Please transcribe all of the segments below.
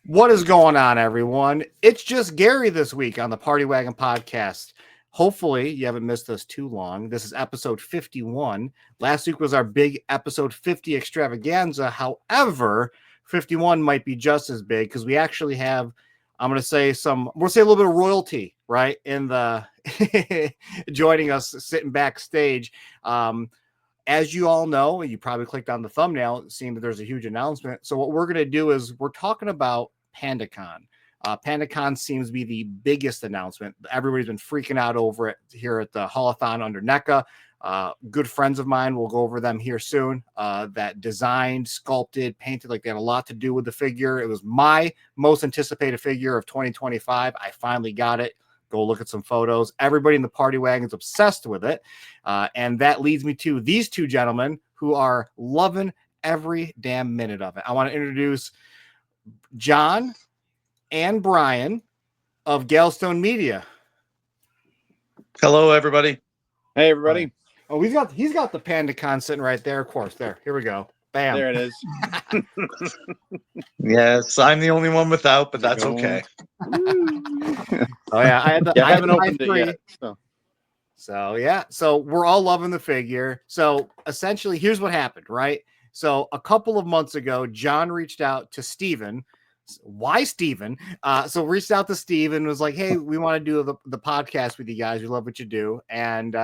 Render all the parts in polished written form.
What is going on, everyone? It's just Gary this week on the Party Wagon podcast. Hopefully, you haven't missed us too long. This is episode 51. Last week was our big episode 50 extravaganza. However, 51 might be just as big because we actually have, I'm going to say we'll say a little bit of royalty, right? In the joining us sitting backstage. As you all know, you probably clicked on the thumbnail, seeing that there's a huge announcement. So what we're going to do is we're talking about PandaCon. PandaCon seems to be the biggest announcement. Everybody's been freaking out over it here at the Haulathon under NECA. Good friends of mine, we'll go over them here soon, that designed, sculpted, painted, like they had a lot to do with the figure. It was my most anticipated figure of 2025. I finally got it. Go look at some photos. Everybody in the Party Wagon is obsessed with it. And that leads me to these two gentlemen who are loving every damn minute of it. I want to introduce John and Brian of Gaelstone Media. Hello, everybody. Hey, everybody. Oh, he's got the PandaCon sitting right there. Of course, there. Here we go. Bam. There it is. Yes, I'm the only one without, but that's okay. Oh yeah, I haven't opened it yet. So yeah, so we're all loving the figure. So essentially, here's what happened, right? So a couple of months ago, John reached out to Steven. Why Steven? So reached out to Steve and was like, hey, we want to do the podcast with you guys. We love what you do. And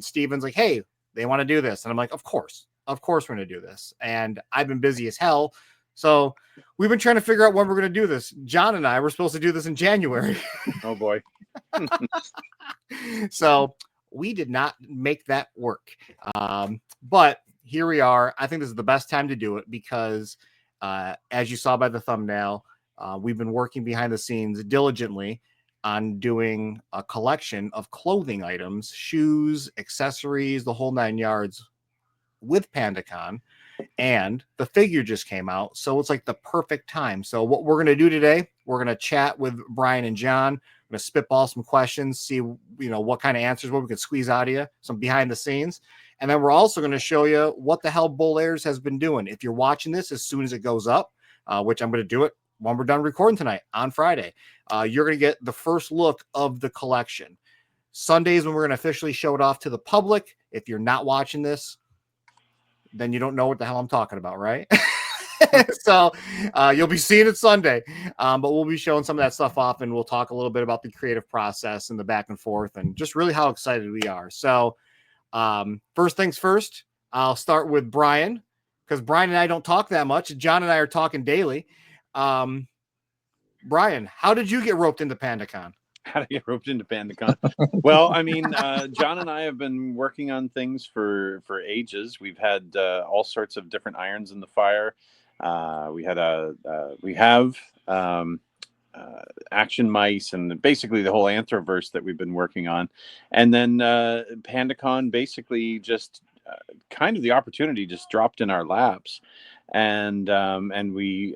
Steven's like, hey, they want to do this. And I'm like, of course we're going to do this. And I've been busy as hell. So we've been trying to figure out when we're going to do this. John and I were supposed to do this in January. Oh boy. So we did not make that work. But here we are. I think this is the best time to do it because as you saw by the thumbnail, we've been working behind the scenes diligently on doing a collection of clothing items, shoes, accessories, the whole 9 yards with PandaCon, and the figure just came out. So it's like the perfect time. So what we're going to do today, we're going to chat with Brian and John. I'm going to spitball some questions, see, what kind of answers, what we can squeeze out of you, some behind the scenes. And then we're also going to show you what the hell Bull Airs has been doing. If you're watching this as soon as it goes up, which I'm going to do it when we're done recording tonight on Friday, you're going to get the first look of the collection. Sundays when we're going to officially show it off to the public. If you're not watching this, then you don't know what the hell I'm talking about, right? So you'll be seeing it Sunday, but we'll be showing some of that stuff off, and we'll talk a little bit about the creative process and the back and forth and just really how excited we are. So first things first, I'll start with Brian because Brian and I don't talk that much. John and I are talking daily. Brian, how did you get roped into PandaCon? How to get roped into PandaCon? Well, I mean, John and I have been working on things for ages. We've had all sorts of different irons in the fire. We have Action Mice and basically the whole Anthroverse that we've been working on. And then PandaCon basically just kind of the opportunity just dropped in our laps. And we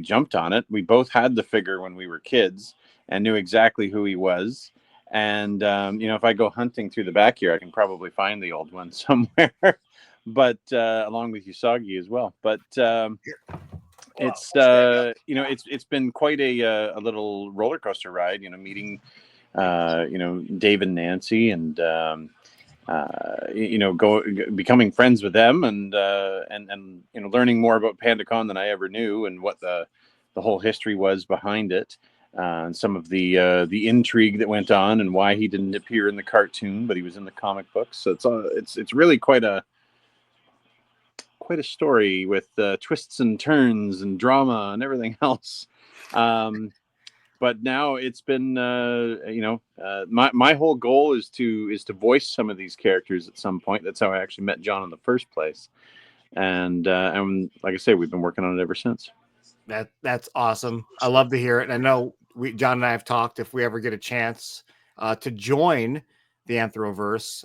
jumped on it. We both had the figure when we were kids and knew exactly who he was. And, if I go hunting through the back here, I can probably find the old one somewhere, but along with Usagi as well. But it's been quite a little roller coaster ride, meeting, Dave and Nancy and, becoming friends with them and learning more about PandaCon than I ever knew and what the whole history was behind it. And some of the intrigue that went on and why he didn't appear in the cartoon, but he was in the comic books. So it's really quite a story with twists and turns and drama and everything else. But now it's been my whole goal is to voice some of these characters at some point. That's how I actually met John in the first place, and like I say, we've been working on it ever since. That's awesome. I love to hear it. And I know John and I have talked if we ever get a chance to join the Anthroverse.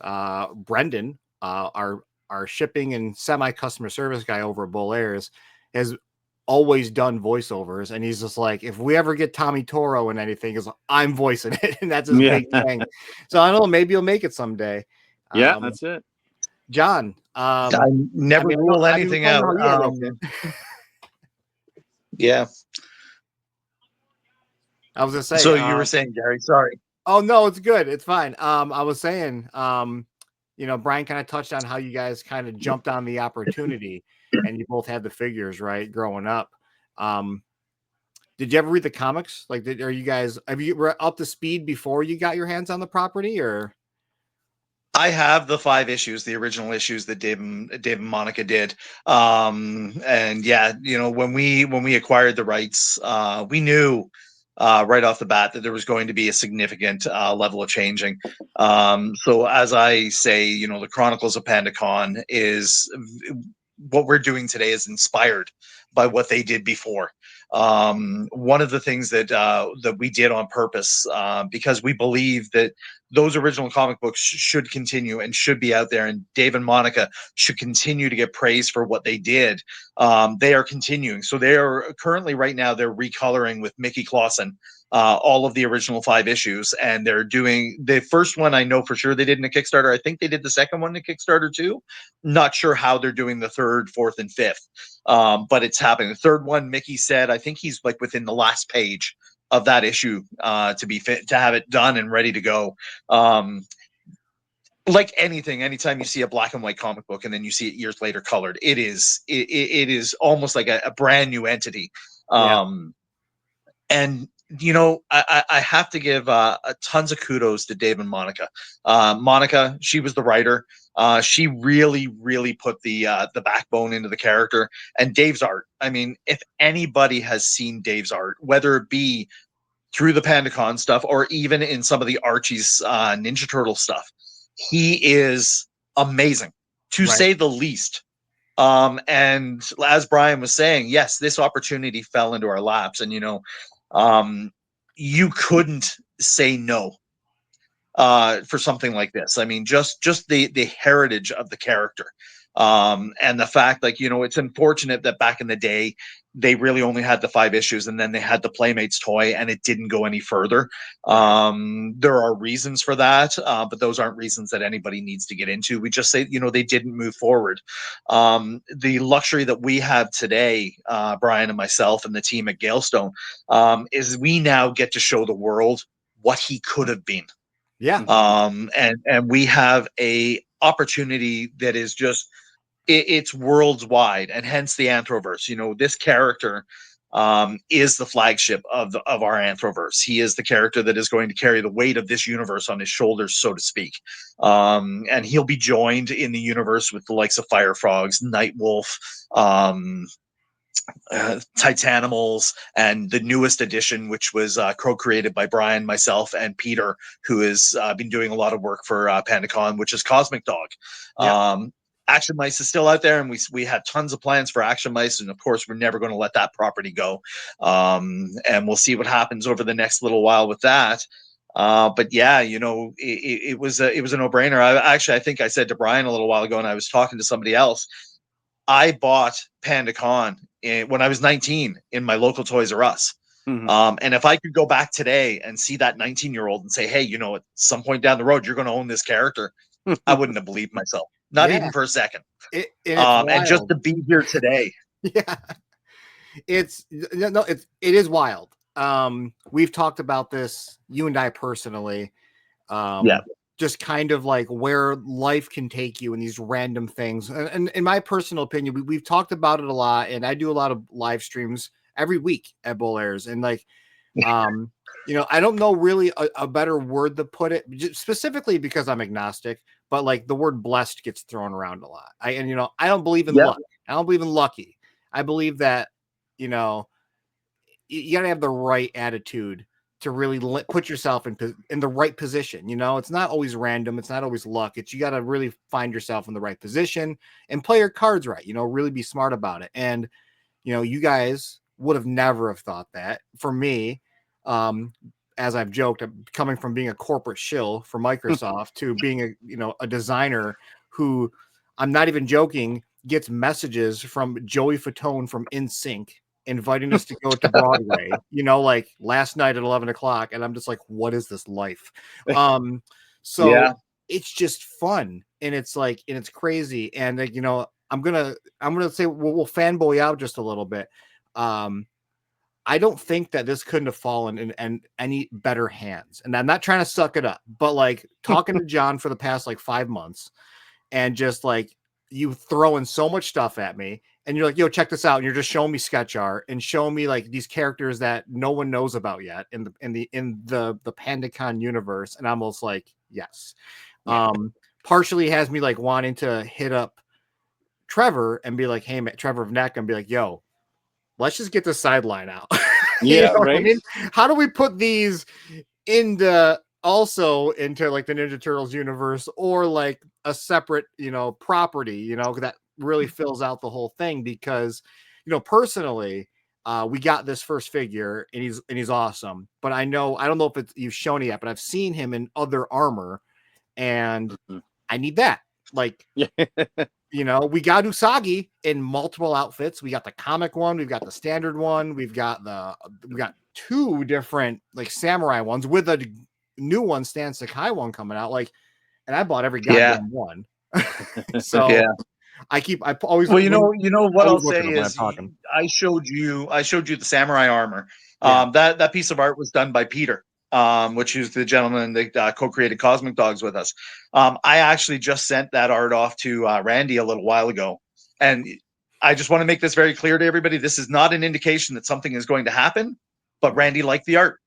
Brendan, our shipping and semi-customer service guy over at Bull Airs, has always done voiceovers, and he's just like, if we ever get Tommy Toro in anything, is I'm voicing it, and that's his big thing. So I don't know, maybe you'll make it someday. Yeah, that's it. John, I never rule anything out. Yeah. I was gonna say. So you were saying, Gary, sorry. Oh no, it's good. It's fine. I was saying, Brian kind of touched on how you guys kind of jumped on the opportunity, and you both had the figures right growing up. Did you ever read the comics? Like, have you were up to speed before you got your hands on the property, or? I have the 5 issues, the original issues that Dave and Monica did. And yeah, when we acquired the rights, we knew right off the bat that there was going to be a significant level of changing. So as I say, the Chronicles of PandaCon is what we're doing today is inspired by what they did before. One of the things that we did on purpose, because we believe that those original comic books should continue and should be out there, and Dave and Monica should continue to get praise for what they did. They are continuing. So they are currently right now they're recoloring with Mickey Clausen all of the original 5 issues, and they're doing the first one. I know for sure they did in a Kickstarter. I think they did the second one in Kickstarter too. Not sure how they're doing the third, fourth, and fifth, but it's happening. The third one, Mickey said, I think he's like within the last page of that issue to be fit to have it done and ready to go. Like anything, anytime you see a black and white comic book and then you see it years later colored, it is almost like a brand new entity. And I have to give tons of kudos to Dave and Monica. Monica, she was the writer. She really, really put the backbone into the character. And Dave's art. I mean, if anybody has seen Dave's art, whether it be through the PandaCon stuff or even in some of the Archie's Ninja Turtle stuff, he is amazing, to say the least. And as Brian was saying, yes, this opportunity fell into our laps, and you couldn't say no for something like this. I mean, just the heritage of the character, and the fact, like, it's unfortunate that back in the day they really only had the 5 issues, and then they had the Playmates toy, and it didn't go any further. There are reasons for that, but those aren't reasons that anybody needs to get into. We just say, they didn't move forward. The luxury that we have today, Brian and myself and the team at Gaelstone, is we now get to show the world what he could have been. Yeah. And we have a opportunity that is just it's worlds wide, and hence the Anthroverse. This character is the flagship of our Anthroverse. He is the character that is going to carry the weight of this universe on his shoulders, so to speak. And he'll be joined in the universe with the likes of Fire Frogs, Nightwolf, Titanimals, and the newest edition, which was co-created by Brian, myself, and Peter, who has been doing a lot of work for PandaCon, which is Cosmic Dog. Action Mice is still out there, and we have tons of plans for Action Mice, and of course we're never going to let that property go. And we'll see what happens over the next little while with that. But yeah, it was a no-brainer. I think I said to Brian a little while ago, and I was talking to somebody else, I bought PandaCon when I was 19 in my local Toys R Us. And if I could go back today and see that 19-year-old and say, hey, at some point down the road, you're going to own this character, I wouldn't have believed myself. Not even for a second. And just to be here today. Yeah. It is wild. We've talked about this, you and I personally. Just kind of like where life can take you and these random things. And in my personal opinion, we've talked about it a lot, and I do a lot of live streams every week at Bull Airs. And like, I don't know really a better word to put it, specifically because I'm agnostic, but like the word blessed gets thrown around a lot. I don't believe in luck. I don't believe in lucky. I believe that, you gotta have the right attitude to really put yourself in the right position. It's not always random. It's not always luck. You got to really find yourself in the right position and play your cards right, really be smart about it. And, you guys would have never have thought that. For me, as I've joked, I'm coming from being a corporate shill for Microsoft to being a designer who, I'm not even joking, gets messages from Joey Fatone from NSYNC inviting us to go to Broadway, like last night at 11 o'clock. And I'm just like, what is this life? It's just fun. And it's like, and it's crazy. And I'm going to say, we'll fanboy out just a little bit. I don't think that this couldn't have fallen in any better hands. And I'm not trying to suck it up, but like talking to John for the past like 5 months and just like you throwing so much stuff at me and you're like, yo, check this out. And you're just showing me sketch art and showing me like these characters that no one knows about yet in the PandaCon universe. And I'm almost like, yes. Partially has me like wanting to hit up Trevor and be like, hey, man, Trevor of NECA, and be like, yo, let's just get the sideline out. Yeah, you know right. I mean, how do we put these into like the Ninja Turtles universe or like a separate, property, that really fills out the whole thing? Because, personally, we got this first figure and he's awesome. But I don't know if you've shown it yet, but I've seen him in other armor, and I need that. Like, we got Usagi in multiple outfits. We got the comic one, we've got the standard one, we got 2 different like samurai ones with a new one, Stan Sakai one coming out. Like, and I bought every goddamn one. So I always. Well, you know what I'll say is I showed you the samurai armor. That piece of art was done by Peter, which is the gentleman that co-created Cosmic Dogs with us. I actually just sent that art off to Randy a little while ago, and I just want to make this very clear to everybody. This is not an indication that something is going to happen, but Randy liked the art.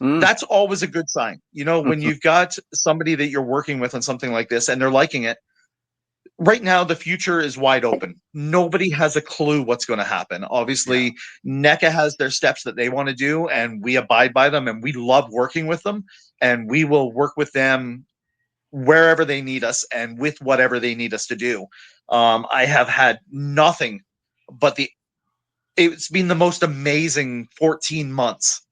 That's always a good sign. When you've got somebody that you're working with on something like this and they're liking it. Right now, the future is wide open. Nobody has a clue what's going to happen. Obviously, NECA has their steps that they want to do, and we abide by them, and we love working with them, and we will work with them wherever they need us and with whatever they need us to do. I have had nothing but it's been the most amazing 14 months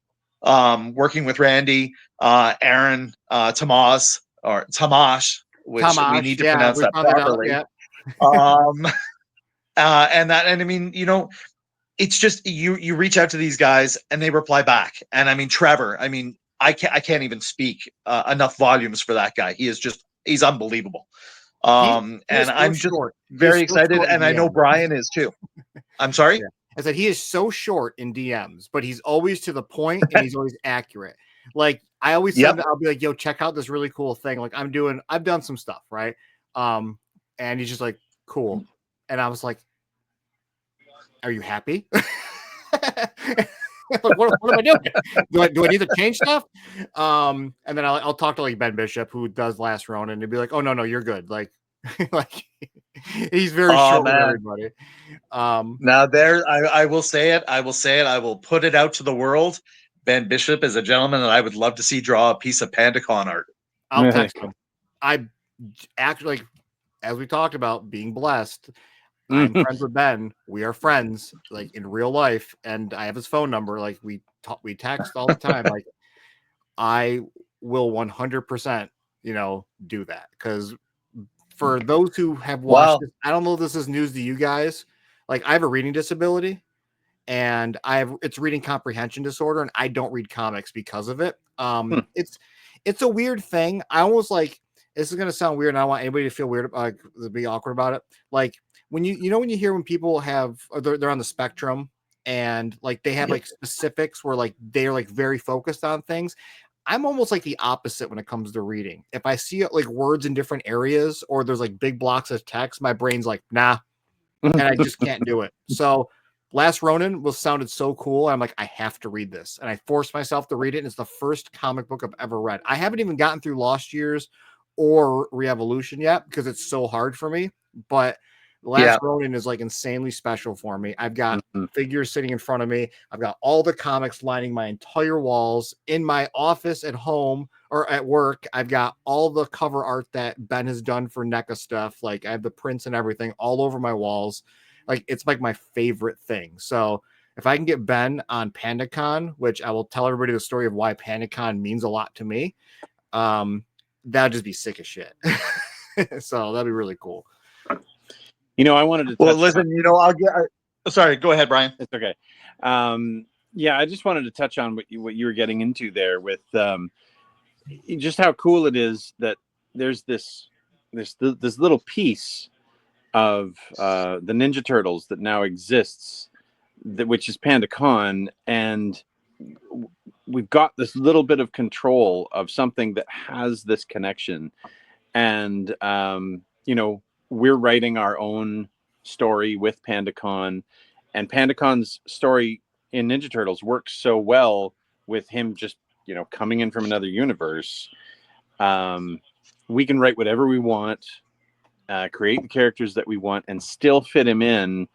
working with Randy, Aaron, Tomas, or Tamash, which we need to pronounce that properly. And I mean, it's just you reach out to these guys and they reply back. And I mean, Trevor, I mean, I can't even speak enough volumes for that guy. He's unbelievable. And I'm just very excited, and I know Brian is too. I'm sorry. I said he is so short in DMs, but he's always to the point and he's always accurate. Like I always said, I'll be like, yo, check out this really cool thing. Like I've done some stuff, right? And he's just like, cool. And I was like, are you happy? Like, what am I doing? Do I need to change stuff? And then I'll talk to like Ben Bishop, who does Last Ronin, and he'd be like, oh no, you're good. Like, like he's very short with everybody. Now there, I will say it. I will put it out to the world. Ben Bishop is a gentleman that I would love to see draw a piece of PandaCon art. I'll text him. I actually, as we talked about, being blessed. I'm friends with Ben. We are friends, like in real life, and I have his phone number. Like we text all the time. Like I will 100%, do that, because for those who have watched this, I don't know if this is news to you guys. Like I have a reading disability, and it's reading comprehension disorder, and I don't read comics because of it. It's a weird thing. I almost like, this is gonna sound weird, and I don't want anybody to feel weird, to be awkward about it. Like when when you hear when people they're on the spectrum and like they have like specifics where like they're like very focused on things. I'm almost like the opposite when it comes to reading. If I see like words in different areas or there's like big blocks of text, my brain's like, nah, and I just can't do it. So Last Ronin sounded so cool. I'm like, I have to read this. And I forced myself to read it. And it's the first comic book I've ever read. I haven't even gotten through Lost Years or Re-Evolution yet because it's so hard for me. But Last Ronin is like insanely special for me. I've got figures sitting in front of me. I've got all the comics lining my entire walls in my office at home or at work. I've got all the cover art that Ben has done for NECA stuff. Like I have the prints and everything all over my walls. Like it's like my favorite thing. So if I can get Ben on PandaCon, which I will tell everybody the story of why PandaCon means a lot to me, that'd just be sick as shit. So that'd be really cool. I wanted to. Well, listen, I'll get. Sorry, go ahead, Brian. It's okay. I just wanted to touch on what you were getting into there with just how cool it is that there's this little piece of the Ninja Turtles that now exists which is PandaCon, and we've got this little bit of control of something that has this connection. And we're writing our own story with PandaCon, and PandaCon's story in Ninja Turtles works so well with him just coming in from another universe. We can write whatever we want, create the characters that we want, and still fit him in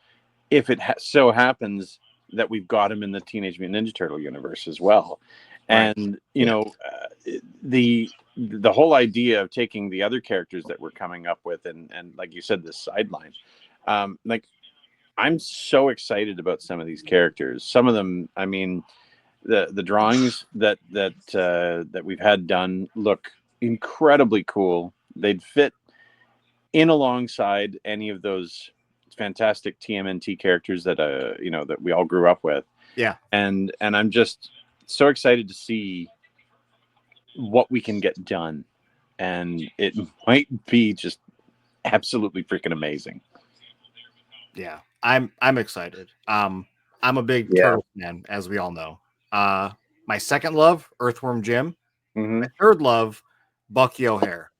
if it so happens that we've got him in the Teenage Mutant Ninja Turtle universe as well. Right. And the whole idea of taking the other characters that we're coming up with and like you said, this sideline, like I'm so excited about some of these characters. Some of them, I mean, the drawings that we've had done look incredibly cool. They'd fit in alongside any of those fantastic TMNT characters that that we all grew up with. Yeah. And I'm just so excited to see what we can get done. And it might be just absolutely freaking amazing. Yeah. I'm excited. I'm a big turtle fan, as we all know. My second love, Earthworm Jim. Mm-hmm. My third love, Bucky O'Hare.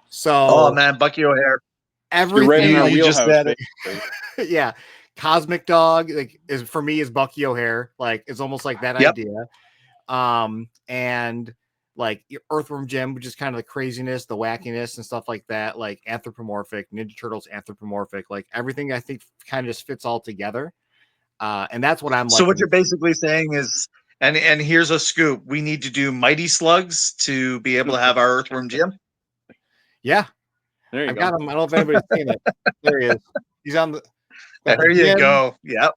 So, oh man, Bucky O'Hare. Everything you just said it. Yeah, Cosmic Dog is for me is Bucky O'Hare. Like it's almost like that idea. And like Earthworm Jim, which is kind of the craziness, the wackiness, and stuff like that. Like anthropomorphic, Ninja Turtles anthropomorphic. Like everything I think kind of just fits all together. And that's what I'm like. So what you're basically saying is, and here's a scoop: we need to do Mighty Slugs to be able to have our Earthworm Jim. Yeah. There you I've go. got him. I don't know if anybody's seen it. There he is. He's on the. There you go. Yep.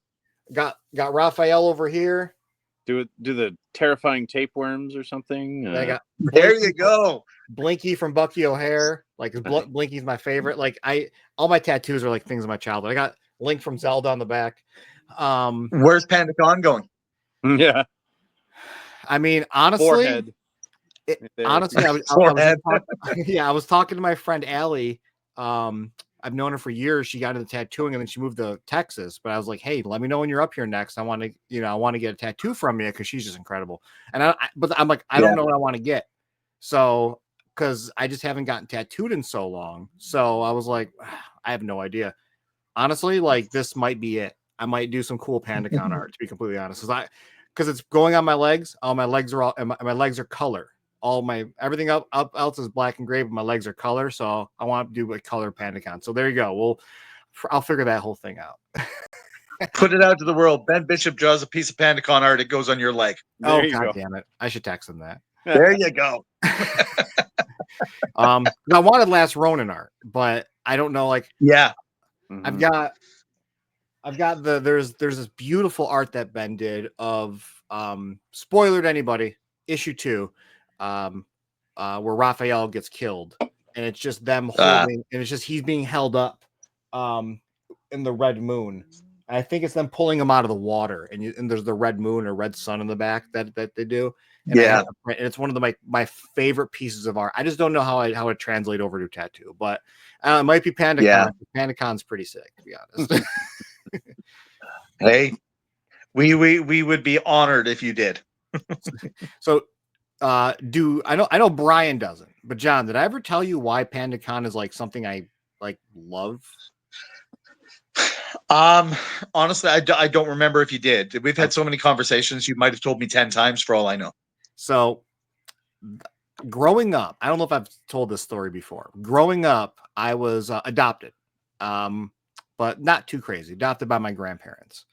Got Raphael over here. Do the terrifying tapeworms or something. I got there you go. Blinky from Bucky O'Hare. Like Blinky's my favorite. Like all my tattoos are like things of my childhood. I got Link from Zelda on the back. Where's PandaCon going? Yeah. I mean, honestly. Honestly, I was talking to my friend Allie. I've known her for years. She got into tattooing and then she moved to Texas. But I was like, hey, let me know when you're up here next. I want to get a tattoo from you because she's just incredible. And but I'm like, I don't know what I want to get. So because I just haven't gotten tattooed in so long. So I was like, I have no idea. Honestly, like this might be it. I might do some cool PandaCon art, to be completely honest. Because it's going on my legs. All my legs are my legs are color. Everything up else is black and gray, but my legs are color. So I want to do a color PandaCon. So there you go. I'll figure that whole thing out. Put it out to the world. Ben Bishop draws a piece of PandaCon art. It goes on your leg. God damn it. I should text him that. There you go. I wanted Last Ronin art, but I don't know. Like, yeah, I've got there's this beautiful art that Ben did of spoiler to anybody, issue 2. Where Raphael gets killed, and it's just them holding, and it's just he's being held up, in the red moon. I think it's them pulling him out of the water, and there's the red moon or red sun in the back that they do. And and it's one of my favorite pieces of art. I just don't know how it translate over to tattoo, but it might be PandaCon. Yeah. PandaCon's pretty sick, to be honest. Hey, we would be honored if you did. So. I know Brian doesn't, but John, did I ever tell you why PandaCon is like something I like love? Honestly, I don't remember if you did. We've had so many conversations. You might have told me 10 times for all I know. So growing up, I don't know if I've told this story before. Growing up, I was adopted, but not too crazy. Adopted by my grandparents,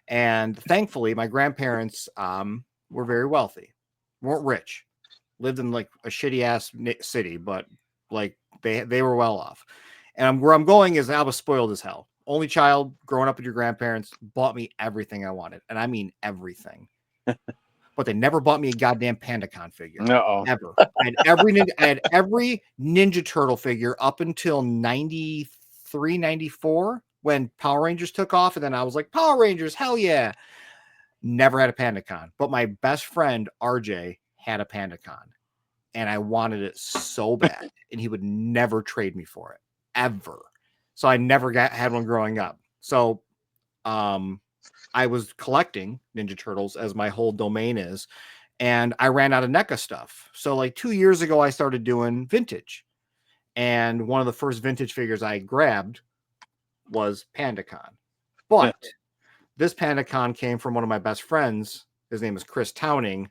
and thankfully, my grandparents were very wealthy. Weren't rich, lived in like a shitty ass city, but like they were well off. And where I'm going is I was spoiled as hell. Only child growing up with your grandparents, bought me everything I wanted. And I mean everything. But they never bought me a goddamn PandaCon figure. Ever. I had every Ninja Turtle figure up until 93, 94 when Power Rangers took off. And then I was like, Power Rangers, hell yeah. Never had a PandaCon, but my best friend RJ had a PandaCon, and I wanted it so bad, and he would never trade me for it ever. So I never had one growing up. So, I was collecting Ninja Turtles, as my whole domain is, and I ran out of NECA stuff. So like 2 years ago, I started doing vintage. And one of the first vintage figures I grabbed was PandaCon. But this PandaCon came from one of my best friends. His name is Chris Towning.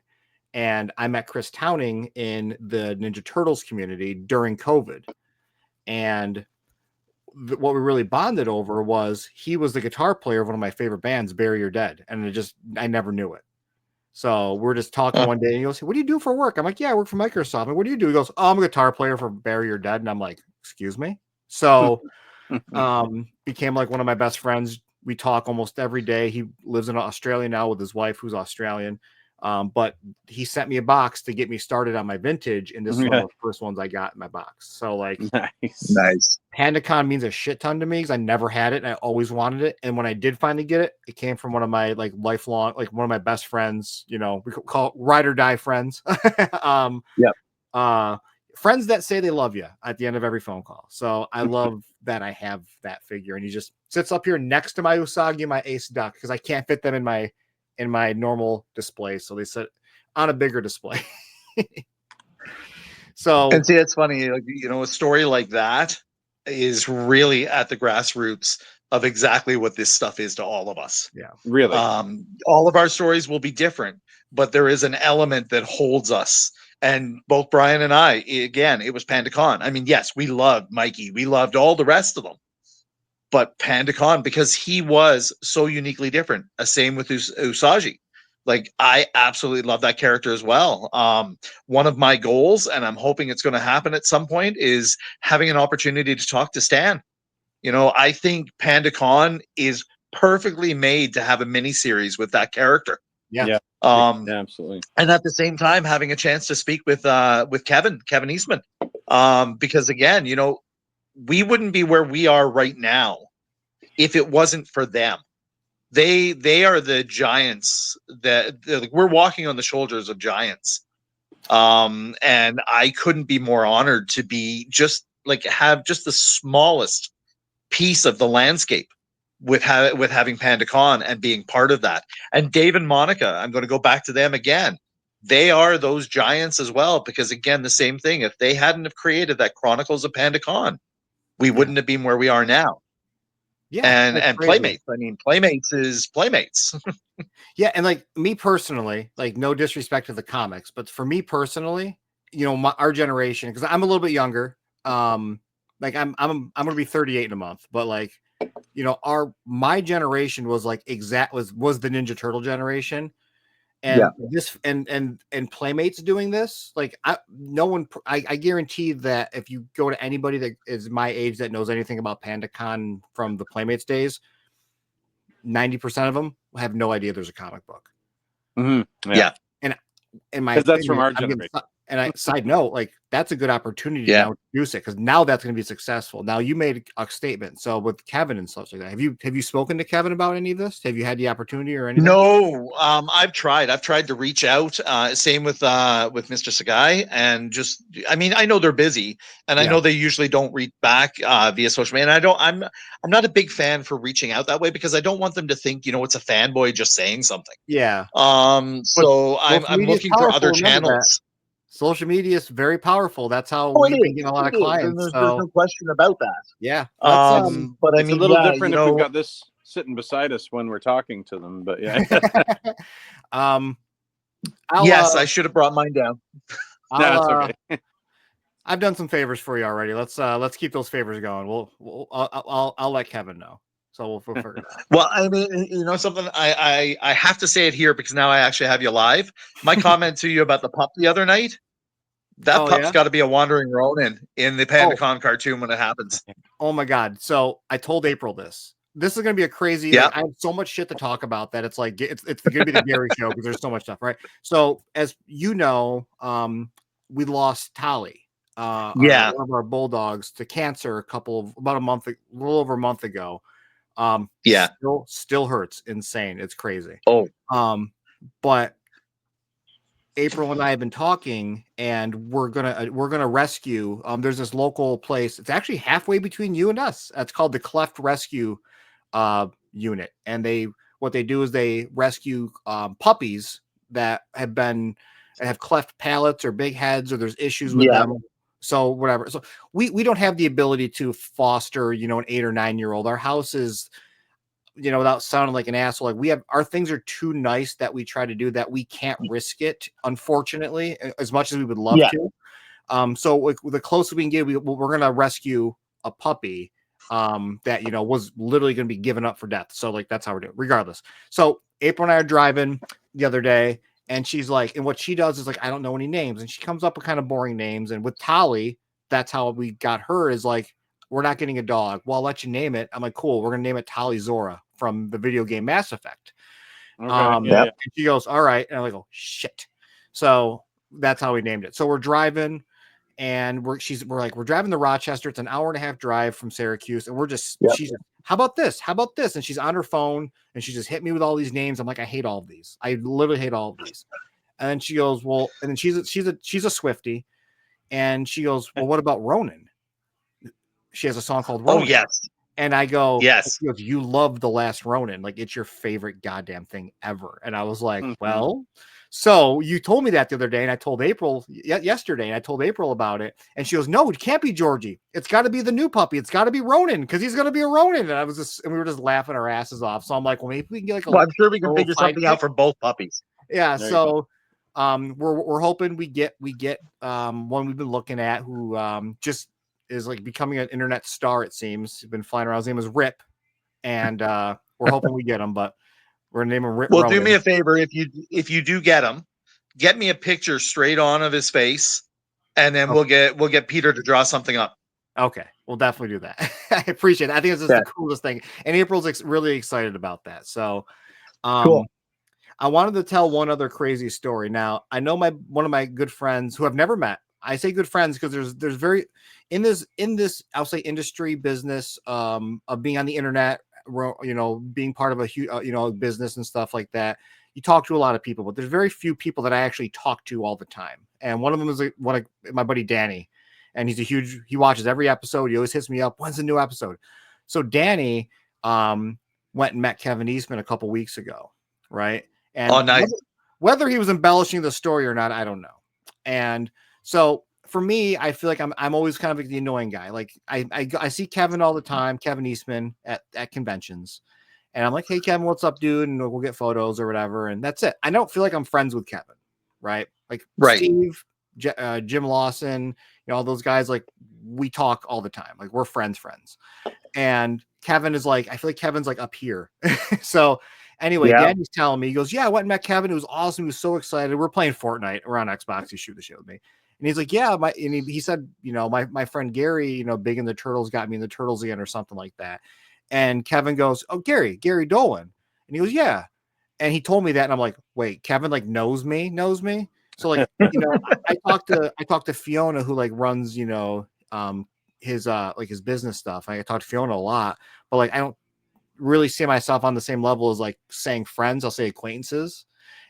And I met Chris Towning in the Ninja Turtles community during COVID. And what we really bonded over was he was the guitar player of one of my favorite bands, Bury Your Dead. And I never knew it. So we're just talking one day and he goes, what do you do for work? I'm like, yeah, I work for Microsoft. And what do you do? He goes, oh, I'm a guitar player for Bury Your Dead. And I'm like, excuse me? So became like one of my best friends. We talk almost every day. He lives in Australia now with his wife, who's Australian. But he sent me a box to get me started on my vintage, and this is one of the first ones I got in my box. So like, nice. PandaCon means a shit ton to me because I never had it and I always wanted it. And when I did finally get it, it came from one of my like lifelong, like one of my best friends. You know, we call it ride or die friends. Friends that say they love you at the end of every phone call. So I love that I have that figure, and he just sits up here next to my Usagi and my Ace Duck because I can't fit them in my normal display, so they sit on a bigger display. So, and see, it's funny, like, you know, a story like that is really at the grassroots of exactly what this stuff is to all of us. Yeah, really. All of our stories will be different, but there is an element that holds us. And both Brian and I, again, it was PandaCon. I mean, yes, we loved Mikey, we loved all the rest of them, but PandaCon, because he was so uniquely different. Same with Usagi. Like, I absolutely love that character as well. One of my goals, and I'm hoping it's going to happen at some point, is having an opportunity to talk to Stan. You know, I think PandaCon is perfectly made to have a mini series with that character. Yeah. Absolutely. And at the same time, having a chance to speak with Kevin Eastman, because again, you know, we wouldn't be where we are right now if it wasn't for them. They are the giants that like, we're walking on the shoulders of giants. And I couldn't be more honored to be just like have just the smallest piece of the landscape with having PandaCon and being part of that. And Dave and Monica, I'm going to go back to them again. They are those giants as well, because again, the same thing. If they hadn't have created that Chronicles of PandaCon, we wouldn't have been where we are now. Yeah, and Playmates. I mean, Playmates is Playmates. Yeah, and like me personally, like no disrespect to the comics, but for me personally, you know, our generation, because I'm a little bit younger. Like I'm gonna be 38 in a month, but like, you know, my generation was like was the Ninja Turtle generation. And this and Playmates doing this, like I guarantee that if you go to anybody that is my age that knows anything about PandaCon from the Playmates days, 90% of them have no idea there's a comic book. Mm-hmm. Yeah. And my that's from our generation. Side note, like that's a good opportunity to now introduce it, because now that's going to be successful. Now you made a statement. So with Kevin and stuff like that, have you spoken to Kevin about any of this? Have you had the opportunity or anything? No, I've tried to reach out. Same with Mr. Sagai, and just, I mean, I know they're busy, and I know they usually don't reach back via social media. And I'm not a big fan for reaching out that way, because I don't want them to think, you know, it's a fanboy just saying something. Yeah. So I'm looking for other channels. Social media is very powerful. That's how we've been getting a lot of clients. There's no question about that. Yeah. But I mean, it's a little different if we've got this sitting beside us when we're talking to them. But yeah. Yes, I should have brought mine down. No, that's okay. I've done some favors for you already. Let's keep those favors going. I'll let Kevin know. So we'll figure it out. Well, I mean, you know something, I have to say it here because now I actually have you live. My comment to you about the pup the other night, that pup's got to be a wandering Ronin in the PandaCon cartoon when it happens. Oh my God. So I told April this. This is going to be a crazy, like, I have so much shit to talk about that it's like, it's going to be the Gary show because there's so much stuff, right? So as you know, we lost Tali. One of our bulldogs to cancer about a little over a month ago. Still hurts. Insane. It's crazy. But April and I have been talking, and we're gonna rescue. There's this local place. It's actually halfway between you and us. It's called the Cleft Rescue Unit, and what they do is they rescue puppies that have cleft palates or big heads, or there's issues with them. So whatever. So we don't have the ability to foster, you know, an 8 or 9-year-old. Our house is, you know, without sounding like an asshole, like we have, our things are too nice that we try to do that. We can't risk it, unfortunately, as much as we would love to. So like, the closest we can get, we're going to rescue a puppy that, you know, was literally going to be given up for death. So like, that's how we're doing regardless. So April and I are driving the other day, and she's like, and what she does is like, I don't know any names. And she comes up with kind of boring names. And with Tali, that's how we got her, is like, we're not getting a dog. Well, I'll let you name it. I'm like, cool. We're going to name it Tali Zora from the video game Mass Effect. Okay, And she goes, all right. And I'm like, oh shit. So that's how we named it. So we're driving, and we're driving to Rochester. It's an hour and a half drive from Syracuse. And we're just, she's, how about this? How about this? And she's on her phone, and she just hit me with all these names. I'm like, I hate all of these. I literally hate all of these. And then she goes, well, and then she's a Swiftie. And she goes, well, what about Ronan? She has a song called Ronan. Oh, yes. And I go, yes. She goes, you love The Last Ronin. Like, it's your favorite goddamn thing ever. And I was like, well, so you told me that the other day, and I told April yesterday, and I told April about it. And she goes, no, it can't be Georgie. It's got to be the new puppy. It's got to be Ronan, because he's going to be a Ronan. And we were just laughing our asses off. So I'm like, well, maybe we can get like a, well, I'm sure we can figure something out for both puppies. Yeah. So we're hoping we get one we've been looking at, who just is like becoming an internet star. It seems he's been flying around. His name is Rip, and we're hoping we get him, but we're gonna name him Rip. Well, Ronan. do me a favor, if you do get him, get me a picture straight on of his face, and then we'll get Peter to draw something up. Okay, we'll definitely do that. I appreciate it. I think it's just the coolest thing, and April's really excited about that. So cool. I wanted to tell one other crazy story. Now, I know one of my good friends who I've never met. I say good friends because there's very in this I'll say industry business of being on the internet, you know, being part of a huge business and stuff like that. You talk to a lot of people, but there's very few people that I actually talk to all the time. And one of them is my buddy Danny, and he watches every episode. He always hits me up, when's the new episode? So Danny went and met Kevin Eastman a couple weeks ago, right? And nice. Whether he was embellishing the story or not, I don't know. And so for me, I feel like I'm always kind of like the annoying guy. Like I see Kevin all the time, Kevin Eastman at conventions, and I'm like, hey Kevin, what's up, dude? And we'll get photos or whatever, and that's it. I don't feel like I'm friends with Kevin, right? Like Steve, Jim Lawson, you know, all those guys. Like we talk all the time. Like we're friends. And Kevin is like, I feel like Kevin's like up here. So anyway, Danny's telling me, he goes, yeah, I went and met Kevin. It was awesome. He was so excited. We're playing Fortnite. We're on Xbox. He shoot the shit with me. And he's like, yeah, he said, you know, my friend Gary, you know, big in the Turtles, got me in the Turtles again or something like that. And Kevin goes, oh, Gary Dolan. And he goes, yeah. And he told me that. And I'm like, wait, Kevin like knows me. So like, you know, I talked to Fiona, who like runs, you know, his business stuff. I talk to Fiona a lot, but like, I don't really see myself on the same level as like saying friends. I'll say acquaintances.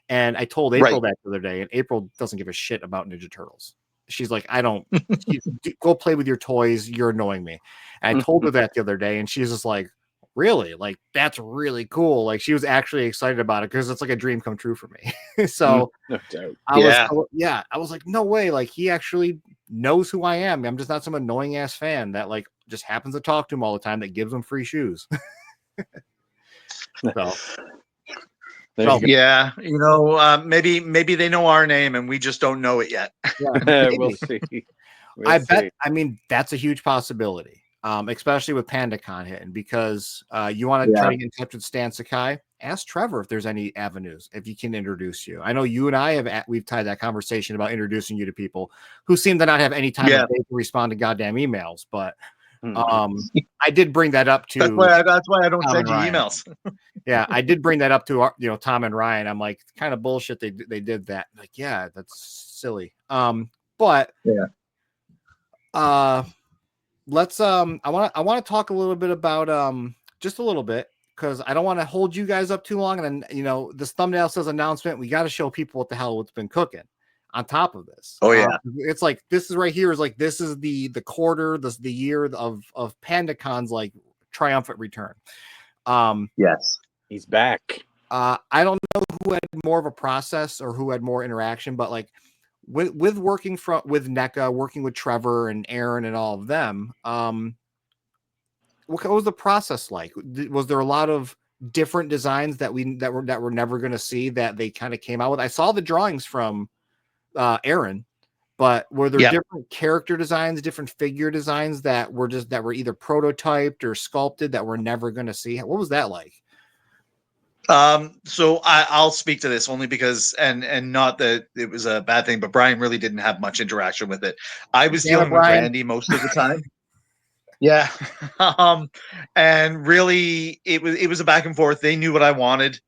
And I told April that the other day, and April doesn't give a shit about Ninja Turtles. She's like, go play with your toys. You're annoying me. And I told her that the other day, and she's just like, really? Like, that's really cool. Like, she was actually excited about it because it's like a dream come true for me. So I was like, no way. Like, he actually knows who I am. I'm just not some annoying ass fan that like just happens to talk to him all the time that gives him free shoes. So. Yeah, you know, maybe they know our name and we just don't know it yet. Yeah, we'll see. Bet. I mean, that's a huge possibility, especially with PandaCon hitting, because you want to try to get in touch with Stan Sakai. Ask Trevor if there's any avenues, if he can introduce you. I know you and I we've tied that conversation about introducing you to people who seem to not have any time of day to respond to goddamn emails, but. I did bring that up to. That's why I don't send you emails. Yeah, I did bring that up to Tom and Ryan. I'm like, kind of bullshit. They did that. Like, yeah, that's silly. But let's I want to talk a little bit about just a little bit, because I don't want to hold you guys up too long. And then, you know, this thumbnail says announcement. We got to show people what the hell what's been cooking on top of this. It's like, this is right here is like, this is the quarter, the year of PandaCon's like triumphant return. Yes. He's back. I don't know who had more of a process or who had more interaction, but like with working with NECA, working with Trevor and Aaron and all of them, what was the process like? Was there a lot of different designs that we're never going to see that they kind of came out with? I saw the drawings from Aaron, but were there different character designs, different figure designs that were either prototyped or sculpted that we're never going to see? What was that like? So I'll speak to this only because, and not that it was a bad thing, but Brian really didn't have much interaction with it. I was dealing with Randy most of the time. Yeah. And really it was a back and forth. They knew what I wanted.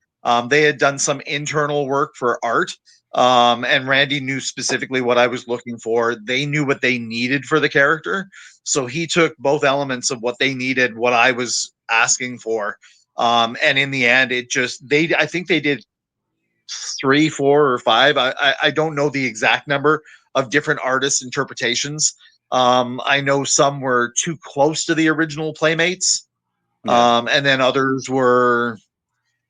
They had done some internal work for art. And Randy knew specifically what I was looking for. They knew what they needed for the character. So he took both elements of what they needed, what I was asking for. And in the end, I think they did 3, 4, or 5. I don't know the exact number of different artists' interpretations. I know some were too close to the original Playmates, and then others were.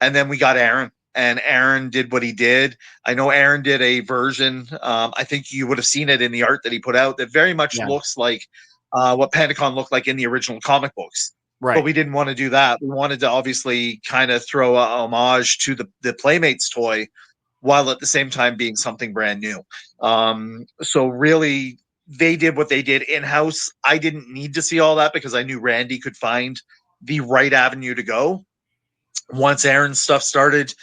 And then we got Aaron, and Aaron did what he did. I know Aaron did a version. I think you would have seen it in the art that he put out. That very much looks like what Pandacon looked like in the original comic books. Right. But we didn't want to do that. We wanted to obviously kind of throw a homage to the Playmates toy, while at the same time being something brand new. So really, they did what they did in-house. I didn't need to see all that because I knew Randy could find the right avenue to go. Once Aaron's stuff started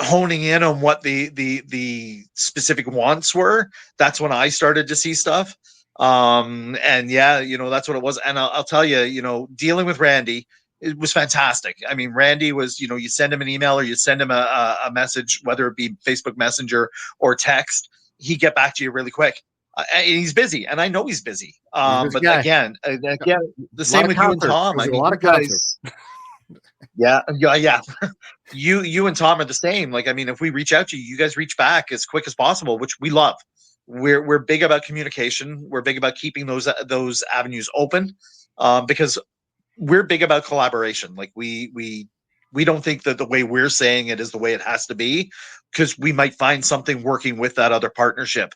honing in on what the specific wants were, that's when I started to see stuff. And yeah, that's what it was. And I'll tell you, dealing with Randy, it was fantastic. I mean, Randy was, you send him an email or you send him a message, whether it be Facebook Messenger or text, he'd get back to you really quick. He's busy, and I know he's busy. But guy. again, the same with you and Tom. I mean, a lot of concerts. Yeah. You and Tom are the same. Like, I mean, if we reach out to you, you guys reach back as quick as possible, which we love. We're big about communication. We're big about keeping those avenues open, because we're big about collaboration. Like we don't think that the way we're saying it is the way it has to be, because we might find something working with that other partnership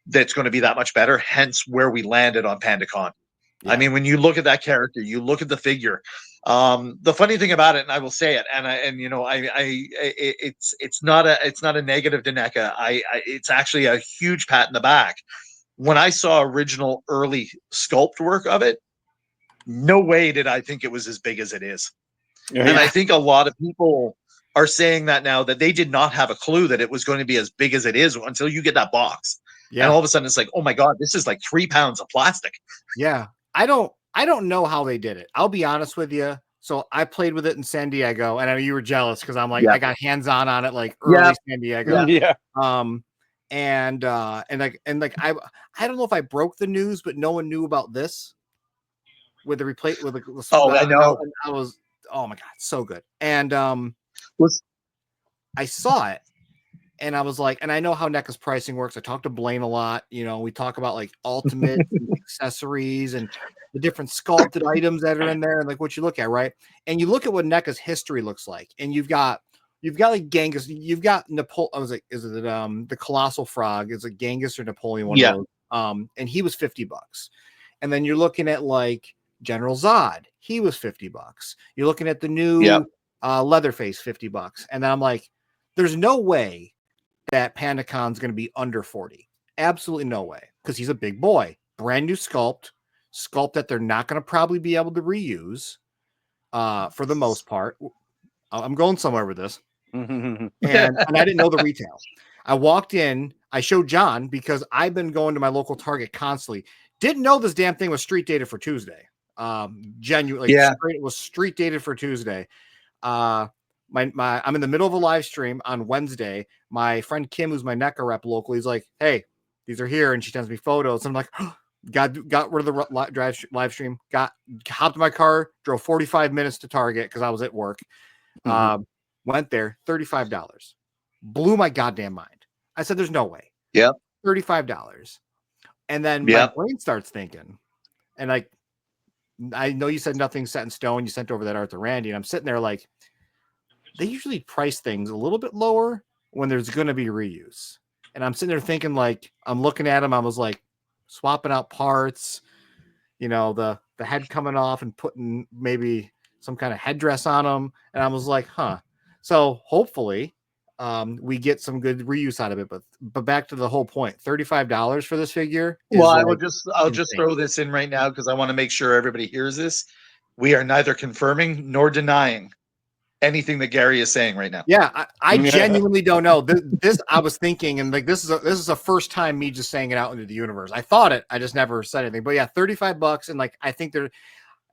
that's going to be that much better. Hence where we landed on PandaCon. Yeah. I mean, when you look at that character, you look at the figure. The funny thing about it, and I will say it, it's not a negative to NECA. It's actually a huge pat in the back. When I saw original early sculpt work of it, no way did I think it was as big as it is. Yeah. And I think a lot of people are saying that now, that they did not have a clue that it was going to be as big as it is until you get that box. Yeah. And all of a sudden it's like, oh my God, this is like 3 pounds of plastic. Yeah. I don't know how they did it. I'll be honest with you. So I played with it in San Diego, and I know you were jealous because I'm like, I got hands-on it like early San Diego. Yeah. And I don't know if I broke the news, but no one knew about this with the replay with the I know. I was, oh my God, so good. And I saw it. And I was like, and I know how NECA's pricing works. I talked to Blaine a lot. We talk about like ultimate accessories and the different sculpted items that are in there, and like what you look at, right? And you look at what NECA's history looks like, and you've got like Genghis, you've got Napoleon. I was like, is it the Colossal Frog? Is it Genghis or Napoleon? One of those. And he was $50. And then you're looking at like General Zod. He was $50. You're looking at the new Leatherface, $50. And then I'm like, there's no way that PandaCon's going to be under 40. Absolutely no way, because he's a big boy. Brand new sculpt that they're not going to probably be able to reuse for the most part. I'm going somewhere with this. and I didn't know the retail. I walked in, I showed John because I've been going to my local Target constantly. Didn't know this damn thing was street dated for Tuesday. Genuinely, it was street dated for Tuesday. I'm in the middle of a live stream on Wednesday. My friend Kim, who's my NECA rep locally, he's like, "Hey, these are here," and she sends me photos. I'm like, oh, got rid of the live stream. Hopped in my car, drove 45 minutes to Target because I was at work. Went there, $35. Blew my goddamn mind. I said, "There's no way." Yeah, $35. And then my brain starts thinking, and like, I know you said nothing's set in stone. You sent over that art to Randy, and I'm sitting there like, they usually price things a little bit lower when there's going to be reuse. And I'm sitting there thinking, like, I'm looking at them. I was like swapping out parts, you know, the head coming off and putting maybe some kind of headdress on them. And I was like, huh. So hopefully we get some good reuse out of it. But back to the whole point, $35 for this figure. Well, Like I'll just throw this in right now because I want to make sure everybody hears this. We are neither confirming nor denying anything that Gary is saying right now. Yeah, I genuinely don't know. This I was thinking, and like this is a first time me just saying it out into the universe. I thought it, I just never said anything. But yeah, $35, and like I think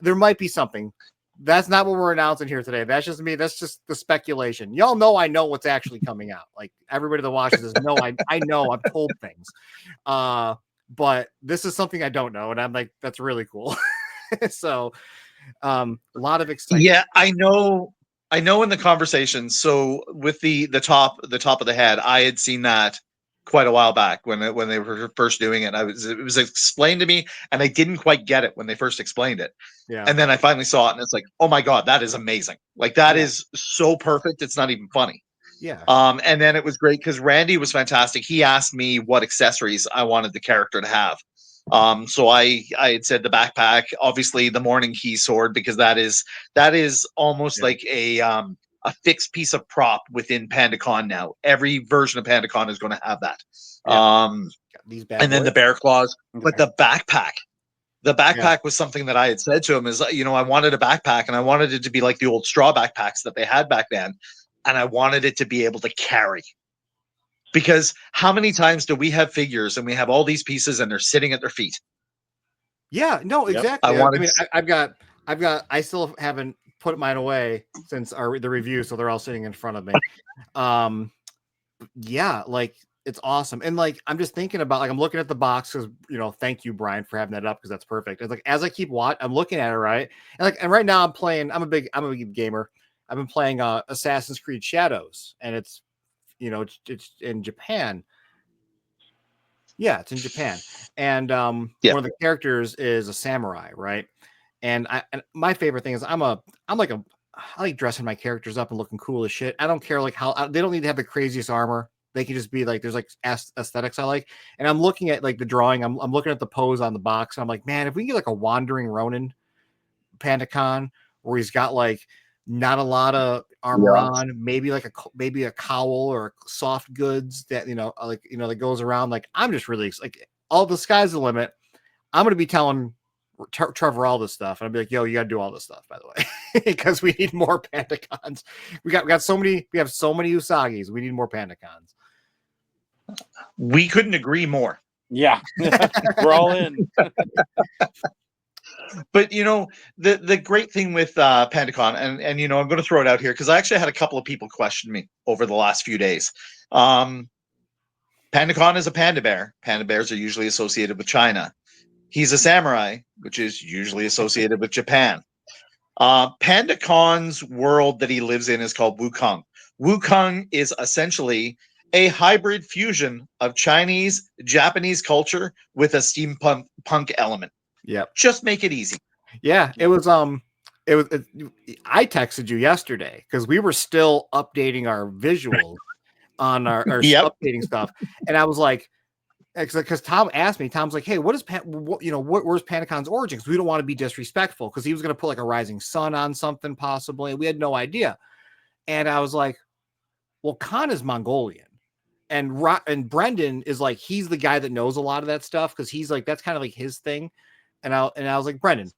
there might be something. That's not what we're announcing here today. That's just me. That's just the speculation. Y'all know I know what's actually coming out. Like everybody that watches this, no, I know I've told things. But this is something I don't know, and I'm like, that's really cool. So a lot of excitement. Yeah, I know in the conversation. So with the top of the head, I had seen that quite a while back when they were first doing it. It was explained to me, and I didn't quite get it when they first explained it. Yeah. And then I finally saw it, and it's like, oh my god, that is amazing! Like that is so perfect. It's not even funny. Yeah. And then it was great because Randy was fantastic. He asked me what accessories I wanted the character to have. So I had said the backpack, obviously the morning key sword, because that is almost like a fixed piece of prop within PandaCon now. Every version of PandaCon is going to have that. These bad and then boys. the bear claws, but the backpack. The backpack Yeah. was something that I had said to him is, you know, I wanted a backpack and I wanted it to be like the old straw backpacks that they had back then. And I wanted it to be able to carry. Because how many times do we have figures and we have all these pieces and they're sitting at their feet? Yeah, no, Yep. exactly. I wanted- I still haven't put mine away since the review, so they're all sitting in front of me. Yeah, like it's awesome. And like I'm just thinking about, like, I'm looking at the box because, you know, thank you, Brian, for having that up because that's perfect. It's like as I keep watching, I'm looking at it, right? And right now I'm a big gamer. I've been playing Assassin's Creed Shadows, and it's, you know, it's in Japan. Yeah, it's in Japan. And one of the characters is a samurai, right? And my favorite thing is I like dressing my characters up and looking cool as shit. I don't care like how they don't need to have the craziest armor. They can just be like, there's like aesthetics I like. And I'm looking at like the drawing. I'm looking at the pose on the box. And I'm like, man, if we can get like a wandering Ronin PandaCon where he's got like not a lot of armor on, maybe like a cowl or soft goods that, you know, like, you know, that goes around. Like, I'm just really like, all the sky's the limit. I'm going to be telling Trevor all this stuff, and I'll be like, yo, you got to do all this stuff, by the way, because we need more PandaCons. We have so many Usagis. We need more PandaCons. We couldn't agree more. Yeah. We're all in. But you know, the great thing with PandaCon, and you know, I'm going to throw it out here because I actually had a couple of people question me over the last few days. PandaCon is a panda bear. Panda bears are usually associated with China. He's a samurai, which is usually associated with Japan. PandaCon's world that he lives in is called Wukong. Wukong is essentially a hybrid fusion of Chinese, Japanese culture with a steampunk element. Yeah. Just make it easy. Yeah. It was, I texted you yesterday because we were still updating our visuals on our updating stuff. And I was like, because Tom asked me, Tom's like, hey, where's PandaCon's origin? Because we don't want to be disrespectful, because he was going to put like a rising sun on something possibly. And we had no idea. And I was like, well, Khan is Mongolian. And Brendan is like, he's the guy that knows a lot of that stuff because he's like, that's kind of like his thing. And I was like, Brendan,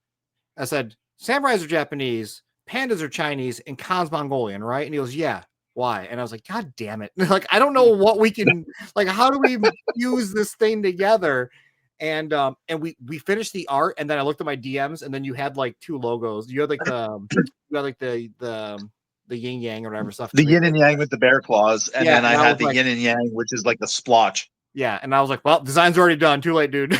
I said, samurais are Japanese, pandas are Chinese, and Khan's Mongolian, right? And he goes, yeah. Why? And I was like, God damn it. Like, I don't know what we can, like, how do we use this thing together? And we finished the art, and then I looked at my DMs, and then you had like two logos. You had like the yin yang or whatever stuff. The yin and yang with the bear claws, and then I had the like, yin and yang, which is like the splotch. Yeah, and I was like, well, design's already done. Too late, dude.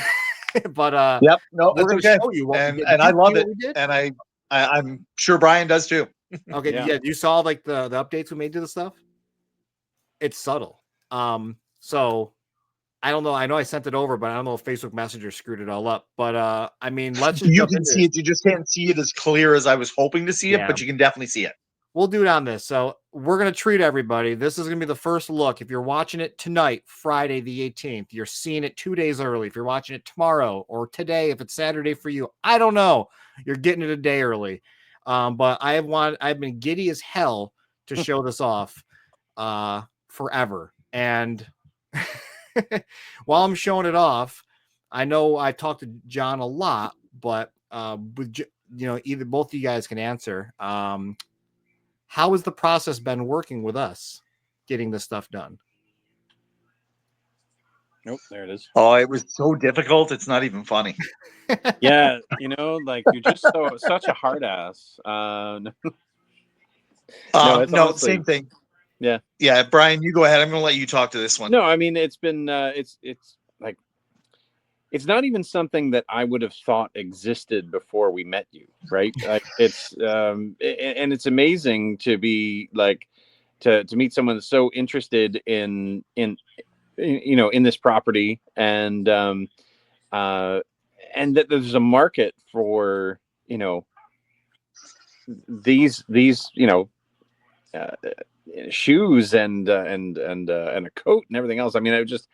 But yep, no, we're it's gonna okay. show you what and I love it, and I'm sure Brian does too. Okay, yeah, you saw like the updates we made to the stuff. It's subtle. So I don't know. I know I sent it over, but I don't know if Facebook Messenger screwed it all up. But I mean, let's just you can see it. You just can't see it as clear as I was hoping to see it, but you can definitely see it. We'll do it on this. So we're going to treat everybody. This is going to be the first look. If you're watching it tonight, Friday the 18th, you're seeing it 2 days early. If you're watching it tomorrow or today, if it's Saturday for you, I don't know. You're getting it a day early. But I've been giddy as hell to show this off forever. And while I'm showing it off, I know I talked to John a lot, but with either both of you guys can answer. How has the process been working with us getting this stuff done? Nope, there it is. Oh, it was so difficult. It's not even funny. Yeah, like you're just such a hard ass. No, it's honestly, same thing. Yeah. Yeah, Brian, you go ahead. I'm going to let you talk to this one. No, I mean, it's been, it's like, it's not even something that I would have thought existed before we met you, right? Like it's, and it's amazing to be like, to meet someone that's so interested in this property, and that there's a market for, these shoes and a coat and everything else. I mean, I just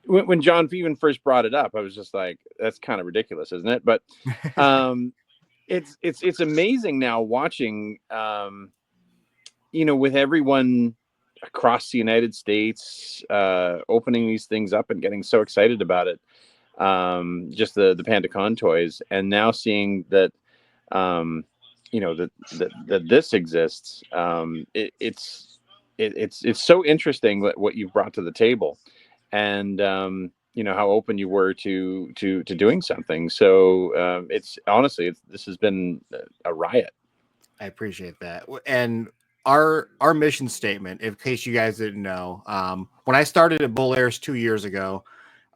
when John even first brought it up, I was just like, that's kind of ridiculous, isn't it? But it's amazing now watching, with everyone across the United States opening these things up and getting so excited about it. Just the PandaCon toys, and now seeing that that this exists. It's so interesting what you've brought to the table, and how open you were to doing something. So it's honestly, this has been a riot. I appreciate that. And our mission statement, in case you guys didn't know, when I started at Bull Airs 2 years ago,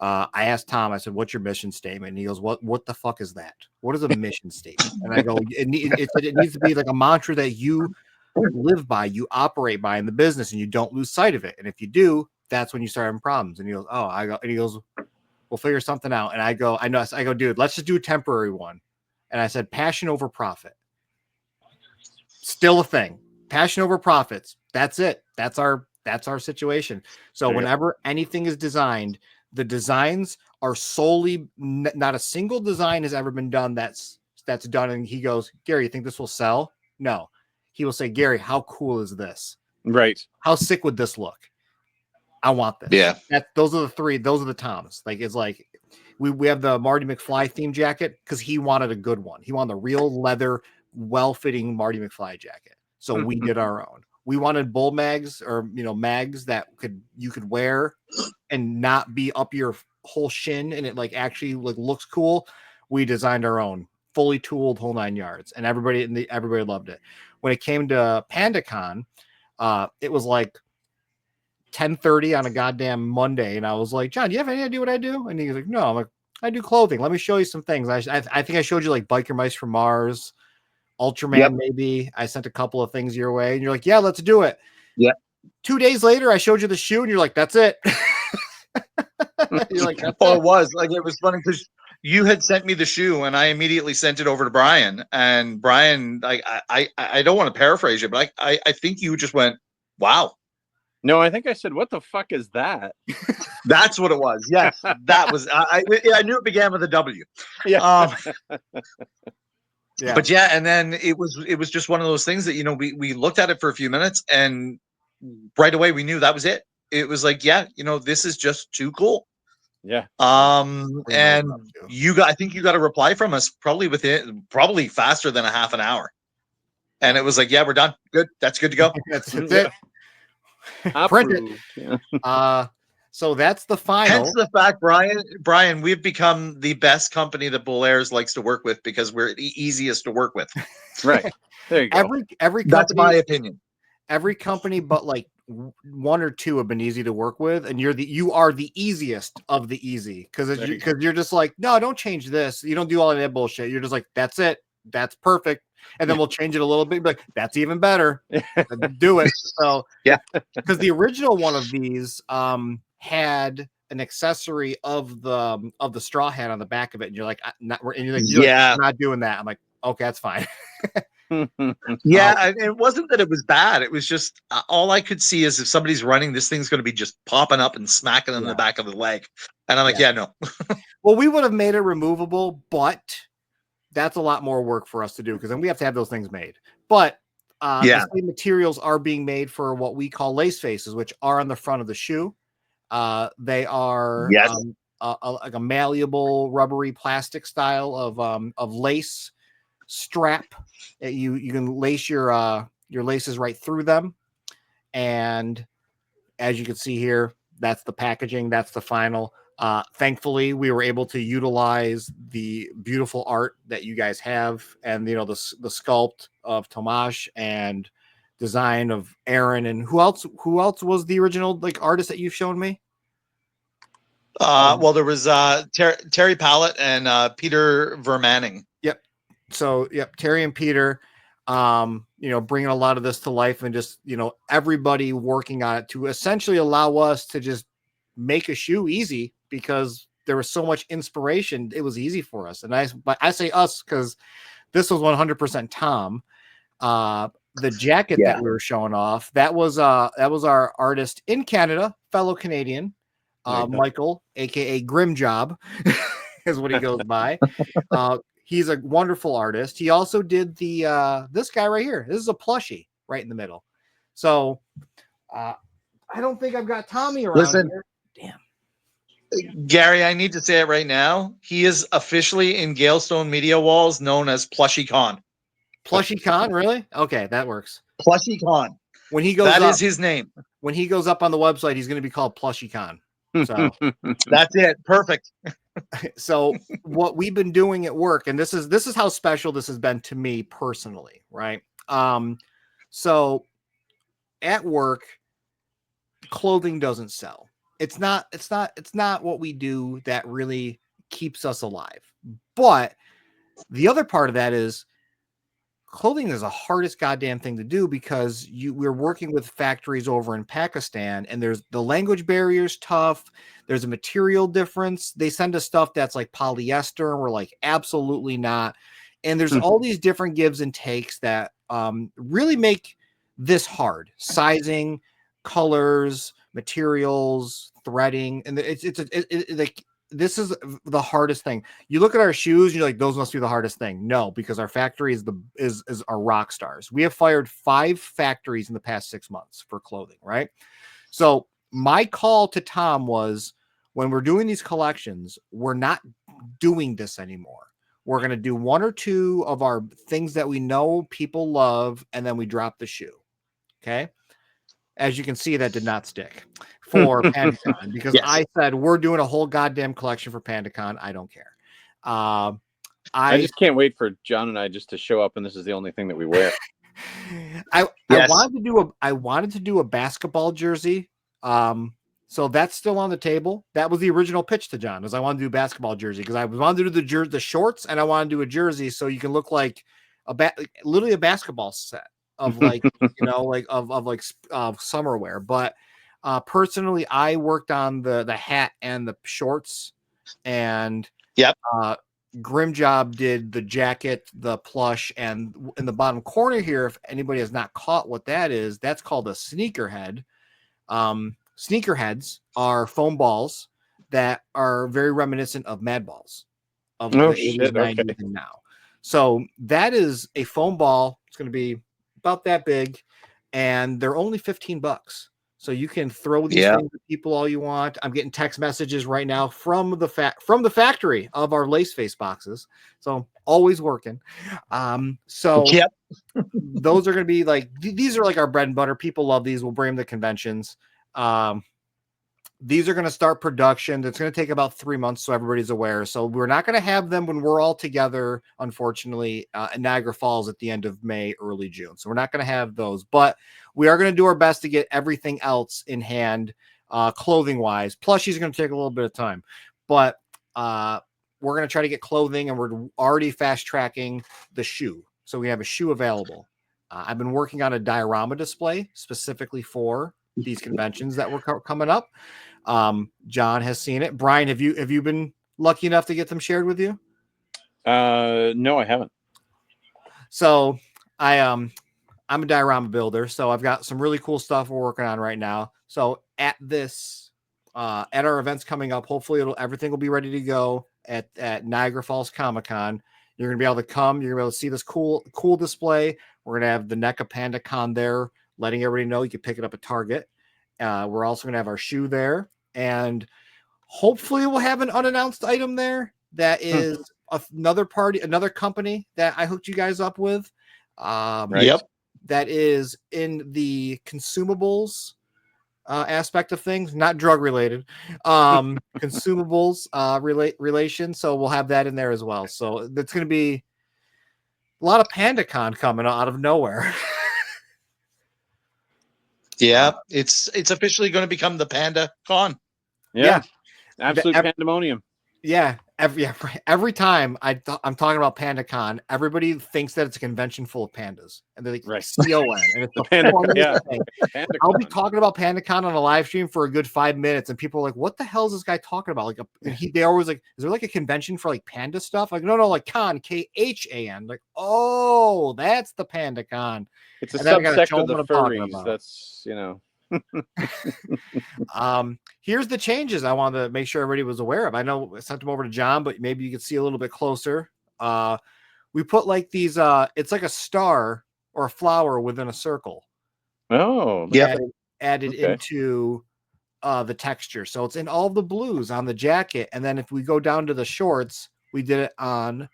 I asked Tom, I said, what's your mission statement? And he goes, what the fuck is that? What is a mission statement? And I go, it needs to be like a mantra that you live by, you operate by in the business, and you don't lose sight of it. And if you do, that's when you start having problems. And he goes, and he goes, we'll figure something out. And I go, dude, let's just do a temporary one. And I said, passion over profit. Still a thing. Passion over profits. That's it. That's our situation. So whenever anything is designed, the designs are solely, not a single design has ever been done that's done. And he goes, Gary, you think this will sell? No. He will say, Gary, how cool is this? Right. How sick would this look? I want this. Yeah. Those are the three. Those are the Toms. Like, it's like we have the Marty McFly theme jacket because he wanted a good one. He wanted a real leather, well-fitting Marty McFly jacket. So we did our own. We wanted bull mags, or mags that you could wear and not be up your whole shin, and it like actually like looks cool. We designed our own, fully tooled, whole 9 yards, and everybody loved it. When it came to PandaCon, it was like 10:30 on a goddamn Monday, and I was like, John, do you have any idea what I do? And he's like, no. I'm like, I do clothing. Let me show you some things. I think I showed you like Biker Mice from Mars, Ultraman, maybe. I sent a couple of things your way, and you're like, yeah, let's do it. Yeah. 2 days later, I showed you the shoe, and you're like, that's it. You're like, that's it was like, it was funny because you had sent me the shoe, and I immediately sent it over to Brian. And Brian, I don't want to paraphrase you, but I think you just went, wow. No, I think I said, what the fuck is that? That's what it was. Yes, that was. I knew it began with a W. Yeah. Yeah. But yeah, and then it was just one of those things that we looked at it for a few minutes, and right away we knew that was it. It was like, yeah, this is just too cool. Yeah. And I think you got a reply from us probably faster than a half an hour. And it was like, yeah, we're done. Good. That's good to go. That's it. Print it. Yeah. So that's the final. Hence the fact, Brian, we've become the best company that Bull Airs likes to work with because we're the easiest to work with. Right. There you go. Every company, that's my opinion. Every company but like one or two have been easy to work with, and you are the easiest of the easy because you're just like, no, don't change this. You don't do all of that bullshit. You're just like, that's it. That's perfect. And then we'll change it a little bit. Be like, that's even better. Do it. So yeah, because the original one of these had an accessory of the straw hat on the back of it, and you're like, I'm not doing that. I'm like, okay, that's fine. Yeah, it wasn't that it was bad. It was just all I could see is if somebody's running, this thing's going to be just popping up and smacking them in the back of the leg. And I'm like, yeah no. Well, we would have made it removable, but that's a lot more work for us to do because then we have to have those things made. But the same materials are being made for what we call lace faces, which are on the front of the shoe. They are like a malleable, rubbery plastic style of lace strap. You can lace your laces right through them, and as you can see here, that's the packaging. That's the final. Thankfully, we were able to utilize the beautiful art that you guys have, and the sculpt of Tomasz and design of Aaron, and who else was the original artist that you've shown me? Well, there was Terry Pallett and Peter Vermanning. Yep. So Terry and Peter, bringing a lot of this to life, and just everybody working on it to essentially allow us to just make a shoe easy, because there was so much inspiration. It was easy for us. And I say us because this was 100% Tom. The jacket that we were showing off, that was our artist in Canada, fellow Canadian, Michael, aka Grim Job, is what he goes by. He's a wonderful artist. He also did the this guy right here. This is a plushie right in the middle. So I don't think I've got Tommy around here. Damn. Gary, I need to say it right now. He is officially in Gaelstone media walls known as Plushie Con. Plushie Con, really? Okay, that works. Plushie Con. When he goes that is his name. When he goes up on the website, he's going to be called Plushie Con. So that's it. Perfect. So what we've been doing at work, and this is how special this has been to me personally, right? So at work, clothing doesn't sell. It's not what we do that really keeps us alive. But the other part of that is clothing is the hardest goddamn thing to do, because we're working with factories over in Pakistan, and there's the language barrier's tough. There's a material difference. They send us stuff that's like polyester, and we're like, absolutely not. And there's all these different gives and takes that really make this hard. Sizing, colors, materials, threading, and it's like, this is the hardest thing. You look at our shoes, and you're like, those must be the hardest thing. No, because our factory is our rock stars. We have fired 5 factories in the past 6 months for clothing, right? So my call to Tom was, when we're doing these collections, we're not doing this anymore. We're going to do 1 or 2 of our things that we know people love, and then we drop the shoe. Okay. As you can see, that did not stick for PandaCon, because I said, we're doing a whole goddamn collection for PandaCon. I don't care. I just can't wait for John and I just to show up, and this is the only thing that we wear. I wanted to do a basketball jersey. So that's still on the table. That was the original pitch to John, is I wanted to do a basketball jersey, because I wanted to do the shorts, and I want to do a jersey so you can look like literally a basketball set of like, of summer wear. But personally, I worked on the hat and the shorts, and Grim Job did the jacket, the plush, and in the bottom corner here, if anybody has not caught what that is, that's called a sneakerhead. Sneakerheads are foam balls that are very reminiscent of Mad Balls of the 80s, 90s, and now. So that is a foam ball. It's going to be about that big, and they're only $15. So you can throw these things at people all you want. I'm getting text messages right now from the factory of our lace face boxes. So always working. So those are going to be like, these are like our bread and butter. People love these. We'll bring them to conventions. These are going to start production. It's going to take about 3 months, so everybody's aware. So we're not going to have them when we're all together, unfortunately, at Niagara Falls at the end of May, early June. So we're not going to have those, but we are going to do our best to get everything else in hand, clothing-wise. Plushies are going to take a little bit of time, but we're going to try to get clothing, and we're already fast-tracking the shoe. So we have a shoe available. I've been working on a diorama display specifically for these conventions that were coming up. John has seen it. Brian, have you been lucky enough to get them shared with you? No, I haven't. So I'm a diorama builder, so I've got some really cool stuff we're working on right now. So at our events coming up, hopefully everything will be ready to go at Niagara Falls Comic-Con. You're gonna be able to come. You're gonna be able to see this cool display. We're gonna have the NECA Panda Con there, letting everybody know you can pick it up at Target. We're also gonna have our shoe there, and hopefully we'll have an unannounced item there that is another company that I hooked you guys up with. Right. Yep. That is in the consumables aspect of things, not drug related, consumables relation. So we'll have that in there as well. So that's going to be a lot of PandaCon coming out of nowhere. Yeah, it's officially going to become the Panda Con. Yeah. Absolute pandemonium. Yeah, every time I'm talking about PandaCon, everybody thinks that it's a convention full of pandas, and they're like, Right. CON, and it's the Panda, funniest thing. PandaCon. I'll be talking about PandaCon on a live stream for a good 5 minutes, and people are like, "What the hell is this guy talking about?" Like, they always like, "Is there like a convention for like panda stuff?" Like, no, like con, KHAN. Like, oh, that's the PandaCon. It's a And then I gotta subsect show of them the what I'm talking furries. about. That's, you know. Here's the changes I wanted to make sure everybody was aware of. I know I sent them over to John, but maybe you can see a little bit closer. We put like these it's like a star or a flower within a circle. Oh, Yeah. Added Okay. into the texture. So it's in all the blues on the jacket. And then if we go down to the shorts, we did it on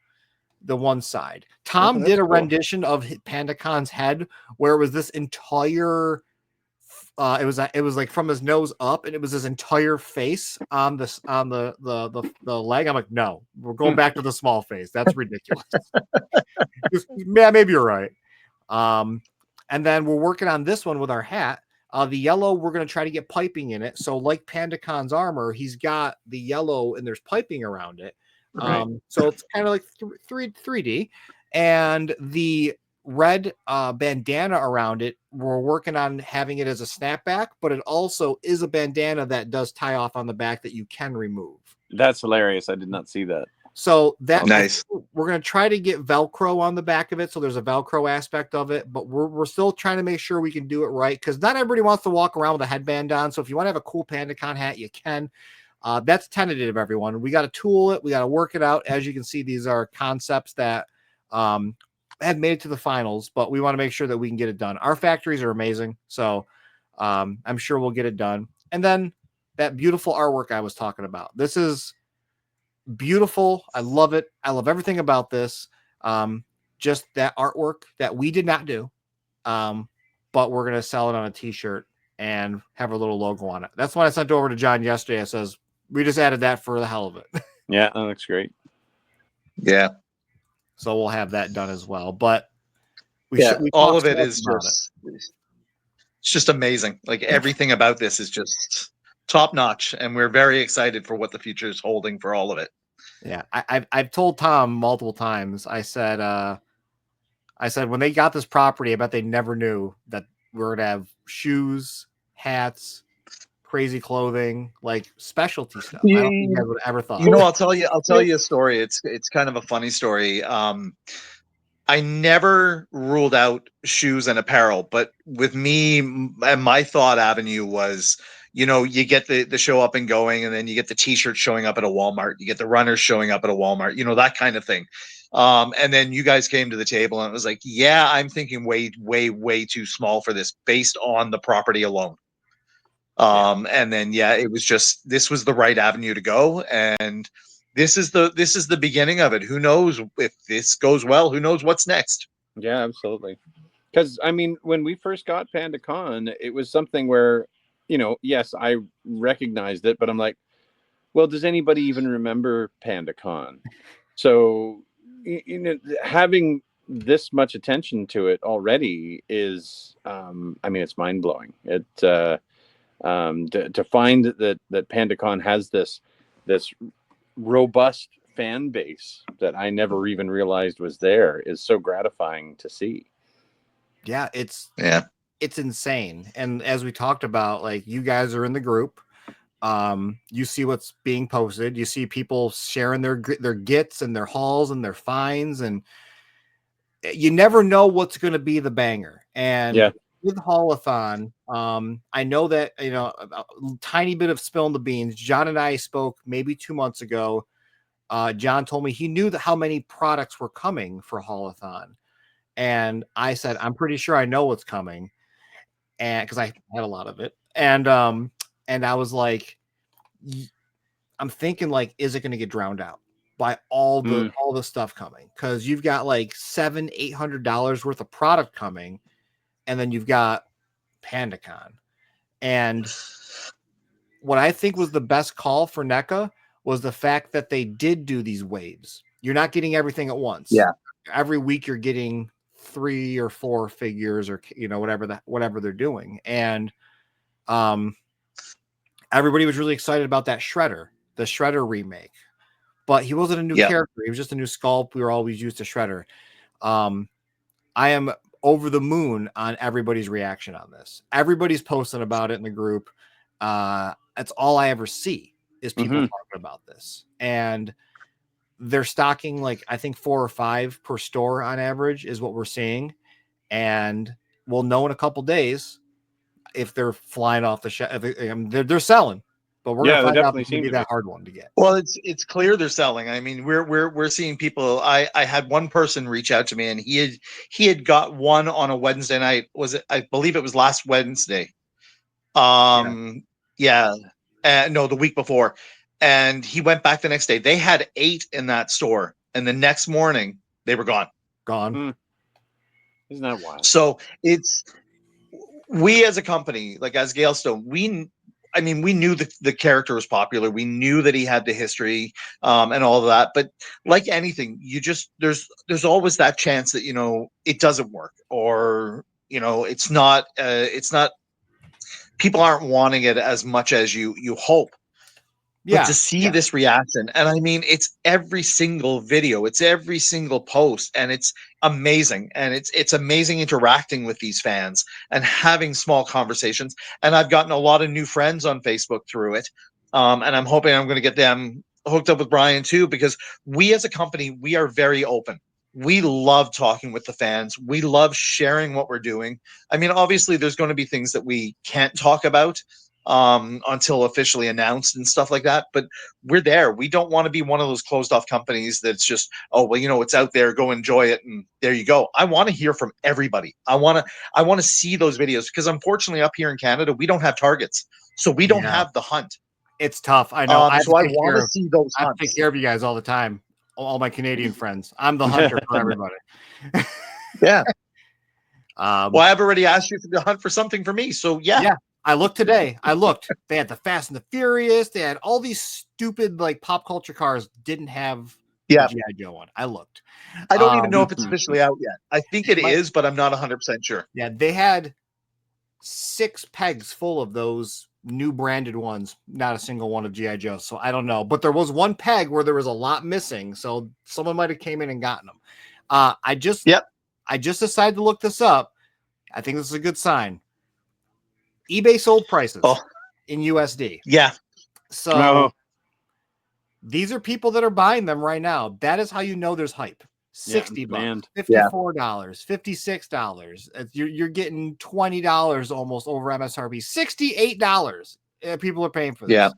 the one side. Tom Okay, did a cool. rendition of PandaCon's head where it was this entire it was like from his nose up, and it was his entire face on the leg. I'm like, no, we're going back to the small face. That's ridiculous. Yeah, maybe you're right. And then we're working on this one with our hat. The yellow, we're going to try to get piping in it. So like PandaCon's armor, he's got the yellow and there's piping around it. Right. So it's kind of like 3D. And the red bandana around it, we're working on having it as a snapback, but it also is a bandana that does tie off on the back that you can remove. That's hilarious. I did not see that. So that Nice. We're going to try to get Velcro on the back of it. So there's a Velcro aspect of it, but we're still trying to make sure we can do it right. Cause not everybody wants to walk around with a headband on. So if you want to have a cool PandaCon hat, you can. That's tentative, everyone. We got to tool it. We got to work it out. As you can see, these are concepts that had made it to the finals, but we want to make sure that we can get it done. Our factories are amazing. So I'm sure we'll get it done. And then that beautiful artwork I was talking about. This is beautiful. I love it. I love everything about this. Just that artwork that we did not do. But we're going to sell it on a t-shirt and have a little logo on it. That's when I sent over to John yesterday. It says, we just added that for the hell of it. Yeah, that looks great. Yeah. So we'll have that done as well. But all of it is just, it's just amazing. Like everything about this is just top notch. And we're very excited for what the future is holding for all of it. Yeah. I've told Tom multiple times. I said, when they got this property, I bet they never knew that we're going to have shoes, hats, crazy clothing, like specialty stuff. I don't think you guys would ever thought. You know, I'll tell you a story. It's kind of a funny story. I never ruled out shoes and apparel, but with me, and my thought avenue was, you know, you get the show up and going, and then you get the t-shirts showing up at a Walmart, you get the runners showing up at a Walmart, you know, that kind of thing. And then you guys came to the table and it was like, yeah, I'm thinking way too small for this based on the property alone. And then, yeah, it was just, this was the right avenue to go. And this is the beginning of it. Who knows if this goes well, who knows what's next? Yeah, absolutely. Because I mean, when we first got PandaCon, it was something where, you know, yes, I recognized it, but I'm like, well, does anybody even remember PandaCon? So, you know, having this much attention to it already is, I mean, it's mind blowing. It to find that PandaCon has this robust fan base that I never even realized was there is so gratifying to see. Yeah, it's insane. And as we talked about, like, you guys are in the group. You see what's being posted. You see people sharing their gets and their hauls and their finds, and you never know what's going to be the banger. And Yeah. with Haulathon, I know that, you know, a tiny bit of spilling the beans. John and I spoke maybe 2 months ago. John told me he knew that how many products were coming for Haulathon. And I said, I'm pretty sure I know what's coming. And because I had a lot of it. And I was like, I'm thinking, like, is it going to get drowned out by all the stuff coming? Because you've got like $700-800 worth of product coming, and then you've got PandaCon. And what I think was the best call for NECA was the fact that they did do these waves. You're not getting everything at once. Yeah. Every week you're getting 3 or 4 figures, or, you know, whatever they're doing. And everybody was really excited about that the Shredder remake. But he wasn't a new character. He was just a new sculpt. We were always used to Shredder. I am over the moon on everybody's reaction on this. Everybody's posting about it in the group. That's all I ever see is people talking about this. And they're stocking, like, I think 4 or 5 per store on average is what we're seeing. And we'll know in a couple days if they're flying off the shelf. They're selling, but we're gonna find out if it's gonna be that hard one to get. Well, it's clear they're selling. I mean, we're seeing people. I had one person reach out to me, and he had got one on a Wednesday night. Was it? I believe it was last Wednesday. No, the week before. And he went back the next day. They had 8 in that store, and the next morning they were gone. Isn't that wild? So we as a company, like as Gaelstone, we knew the character was popular. We knew that he had the history and all of that. But like anything, there's always that chance that, you know, it doesn't work, or, you know, it's not people aren't wanting it as much as you hope. But to see this reaction, and I mean, it's every single video, it's every single post, and it's amazing. And it's amazing interacting with these fans and having small conversations. And I've gotten a lot of new friends on Facebook through it. And I'm hoping I'm going to get them hooked up with Brian too, because we as a company, we are very open. We love talking with the fans. We love sharing what we're doing. I mean, obviously, there's going to be things that we can't talk about until officially announced and stuff like that. But we're there. We don't want to be one of those closed off companies that's just, oh, well, you know, it's out there, go enjoy it, and there you go. I want to hear from everybody. I want to see those videos, because unfortunately up here in Canada, we don't have targets. So we don't have the hunt. It's tough. I know. So I want to see those I take care of you guys all the time. All my Canadian friends. I'm the hunter for everybody. Well, I've already asked you to hunt for something for me. So yeah. I looked today. They had the Fast and the Furious. They had all these stupid, like, pop culture cars. Didn't have the G.I. Joe one. I looked. I don't even know if it's officially out yet. I think it is, but I'm not 100% sure. Yeah, they had 6 pegs full of those new branded ones. Not a single one of G.I. Joe. So I don't know. But there was one peg where there was a lot missing. So someone might have came in and gotten them. I just decided to look this up. I think this is a good sign. eBay sold prices in USD. Yeah. So these are people that are buying them right now. That is how you know there's hype. $60, $54, $56. You're getting $20 almost over MSRP. $68 people are paying for this. Yeah.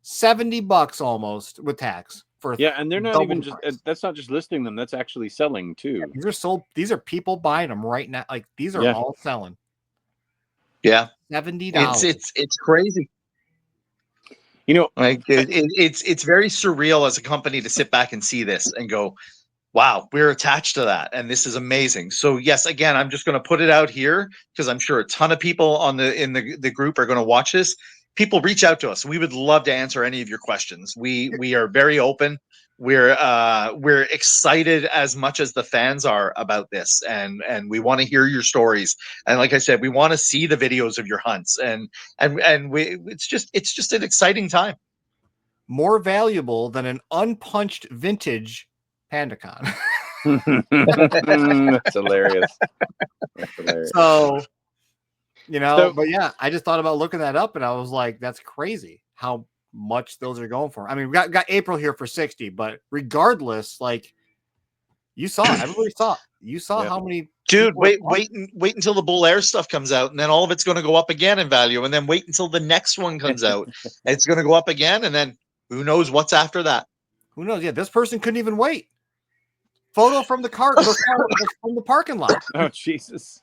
$70 almost with tax. And they're not even just that's not just listing them, that's actually selling too. These are sold. These are people buying them right now. Like, these are all selling. Yeah. $70. It's crazy. You know, like it's very surreal as a company to sit back and see this and go, wow, we're attached to that, and this is amazing. So yes, again, I'm just going to put it out here because I'm sure a ton of people in the group are going to watch this. People, reach out to us. We would love to answer any of your questions. We are very open. We're excited as much as the fans are about this, and we want to hear your stories. And like I said, we want to see the videos of your hunts, and it's just an exciting time. More valuable than an unpunched vintage PandaCon. That's hilarious. So, you know, but yeah, I just thought about looking that up, and I was like, that's crazy how much those are going for. I mean, we got April here for 60, but regardless, like, You saw it. Everybody saw it. You saw how many. Dude, people were wait until the Bull Air stuff comes out, and then all of it's going to go up again in value, and then wait until the next one comes out, and it's going to go up again, and then who knows what's after that? Who knows? Yeah, this person couldn't even wait. Photo from the car from the parking lot. Oh Jesus!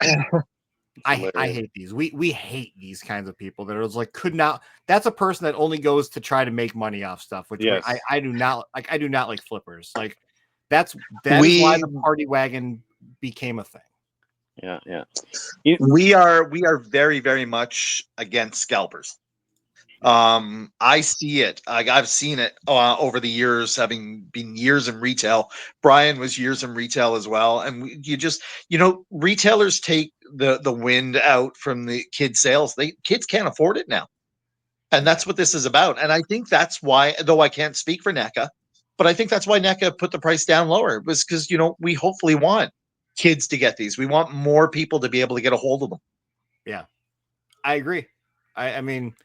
I hate these. We hate these kinds of people that are like could not. That's a person that only goes to try to make money off stuff, which I do not like. I do not like flippers. Like that is why the party wagon became a thing. Yeah. We are very, very much against scalpers. I see it. I've seen it over the years, having been years in retail. Brian was years in retail as well, and retailers take the wind out from the kids' sales. Kids can't afford it now, and that's what this is about. And I think that's why, though I can't speak for NECA, but I think that's why NECA put the price down lower. It was because we hopefully want kids to get these. We want more people to be able to get a hold of them. Yeah, I agree. I mean,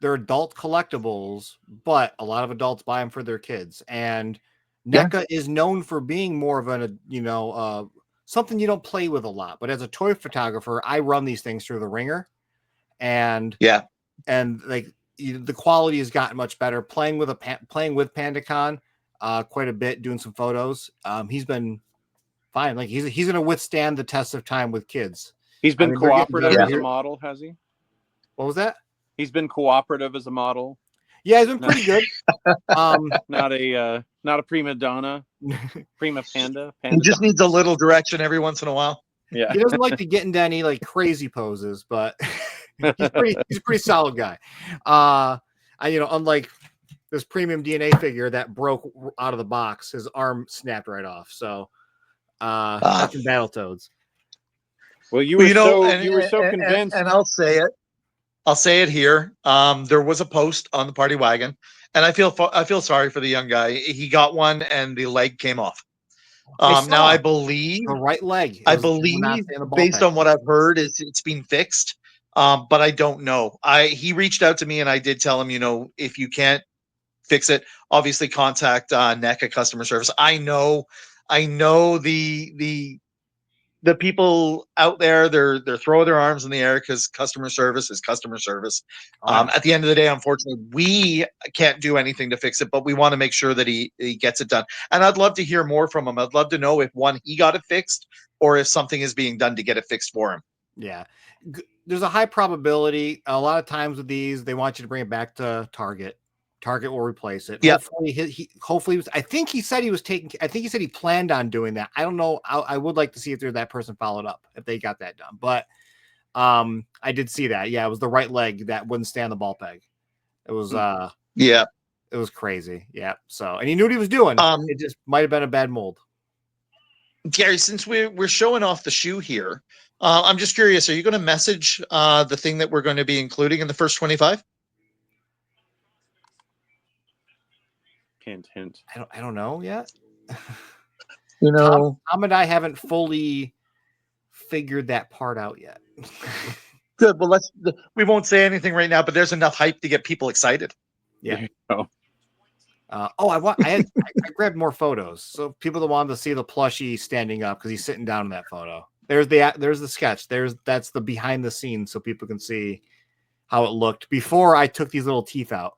they're adult collectibles, but a lot of adults buy them for their kids. And NECA is known for being more of something you don't play with a lot. But as a toy photographer, I run these things through the ringer, and like the quality has gotten much better. Playing with PandaCon quite a bit, doing some photos. He's been fine. Like he's going to withstand the test of time with kids. He's been cooperative as a model, has he? What was that? He's been cooperative as a model. Yeah, he's been pretty good. Not a prima donna, prima panda. He just needs a little direction every once in a while. Yeah, he doesn't like to get into any like crazy poses, but he's a pretty solid guy. Unlike this premium DNA figure that broke out of the box, his arm snapped right off. So that's in Battletoads. Well, you were so convinced, and I'll say it. I'll say it here. There was a post on the Party Wagon, and I feel sorry for the young guy. He got one, and the leg came off. Now I believe the right leg. Based on what I've heard, it's been fixed. But I don't know. He reached out to me, and I did tell him, if you can't fix it, obviously contact NECA customer service. I know the people out there, they're throwing their arms in the air because customer service is customer service. At the end of the day, unfortunately, we can't do anything to fix it, but we want to make sure that he gets it done. And I'd love to hear more from him. I'd love to know if he got it fixed or if something is being done to get it fixed for him. Yeah. There's a high probability. A lot of times with these, they want you to bring it back to Target. Target will replace it. Yeah. Hopefully, I think he said he planned on doing that. I don't know. I would like to see if that person followed up, if they got that done. But I did see that. Yeah, it was the right leg that wouldn't stand the ball peg. It was it was crazy. Yeah. So, and he knew what he was doing. It just might have been a bad mold. Gary, since we're showing off the shoe here, I'm just curious, are you going to message the thing that we're going to be including in the first 25? Hint. I don't know yet. Tom and I haven't fully figured that part out yet. Good. Well, we won't say anything right now, but there's enough hype to get people excited. Yeah. I grabbed more photos, so people that wanted to see the plushie standing up because he's sitting down in that photo. There's the sketch. That's the behind the scenes, so people can see how it looked before I took these little teeth out.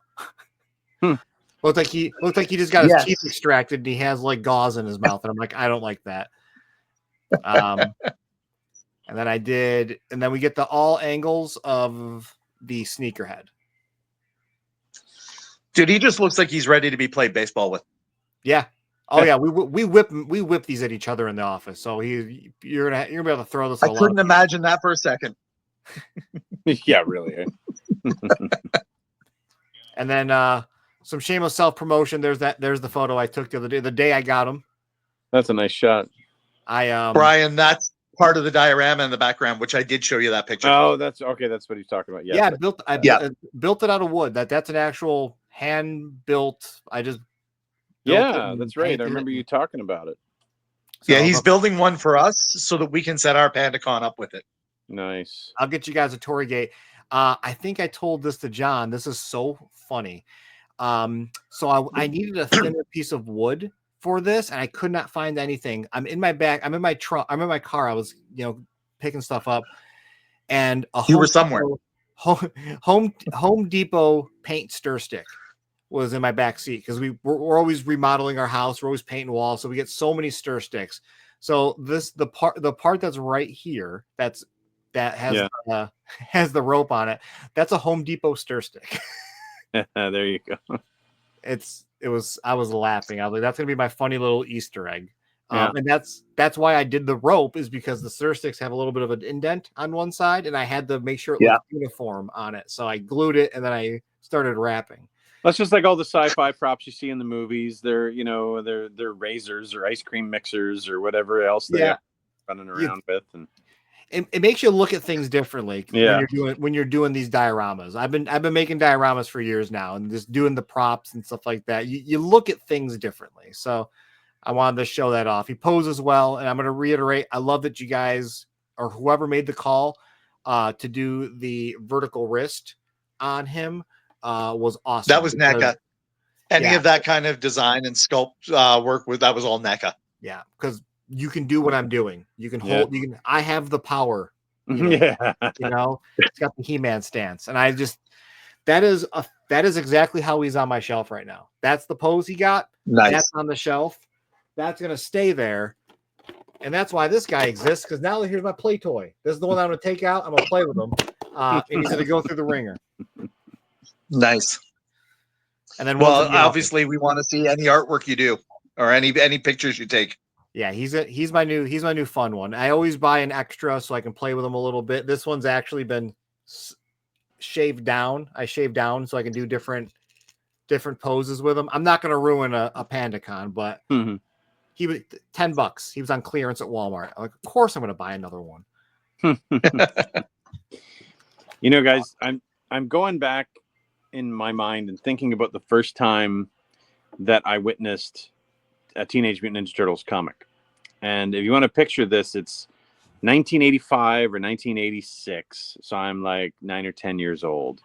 Looked like he just got his teeth extracted and he has like gauze in his mouth. And I'm like, I don't like that. And then we get the all angles of the sneakerhead. Dude, he just looks like he's ready to be played baseball with. Yeah. Oh yeah. We whip these at each other in the office. So you're gonna be able to throw this. I couldn't imagine that for a second. Yeah, really. And then some shameless self-promotion. There's the photo I took the day I got him. That's a nice shot. Brian, that's part of the diorama in the background, which I did show you that picture. Oh, that's okay. That's what he's talking about. Yeah. Yeah, I built it out of wood. That's an actual hand built. I just that's right. I remember you talking about it. So he's building one for us so that we can set our PandaCon up with it. Nice. I'll get you guys a Tory Gate. I think I told this to John. This is so funny. So I needed a thinner piece of wood for this, and I could not find anything. I'm in my trunk. I'm in my car. I was, picking stuff up, and You were somewhere. Home Depot paint stir stick was in my back seat because we're always remodeling our house. We're always painting walls, so we get so many stir sticks. So the part that's right here that has the rope on it. That's a Home Depot stir stick. There you go. I was laughing. I was like, that's gonna be my funny little Easter egg. Yeah. And that's why I did the rope, is because the stir sticks have a little bit of an indent on one side, and I had to make sure it looked uniform on it. So I glued it, and then I started wrapping. That's just like all the sci-fi props you see in the movies. They're razors or ice cream mixers or whatever else they're running around with, and it makes you look at things differently when you're doing these dioramas. I've been making dioramas for years now, and just doing the props and stuff like that. You look at things differently. So I wanted to show that off. He poses well, and I'm going to reiterate, I love that you guys, or whoever made the call to do the vertical wrist on him was awesome. That was NECA. Any of that kind of design and sculpt work that was all NECA. Yeah, because you can do what I'm doing. You can hold. I have the power. Yeah. It's got the He-Man stance, and that is exactly how he's on my shelf right now. That's the pose he got. Nice. That's on the shelf. That's gonna stay there, and that's why this guy exists. Because now here's my play toy. This is the one I'm gonna take out. I'm gonna play with him, and he's gonna go through the ringer. Nice. And then, obviously, we want to see any artwork you do or any pictures you take. Yeah, he's my new fun one. I always buy an extra so I can play with him a little bit. This one's actually been shaved down. I shaved down so I can do different poses with him. I'm not going to ruin a PandaCon, but he was $10. He was on clearance at Walmart. I'm like, of course I'm going to buy another one. Guys, I'm going back in my mind and thinking about the first time that I witnessed a Teenage Mutant Ninja Turtles comic. And if you want to picture this, it's 1985 or 1986. So I'm like 9 or 10 years old.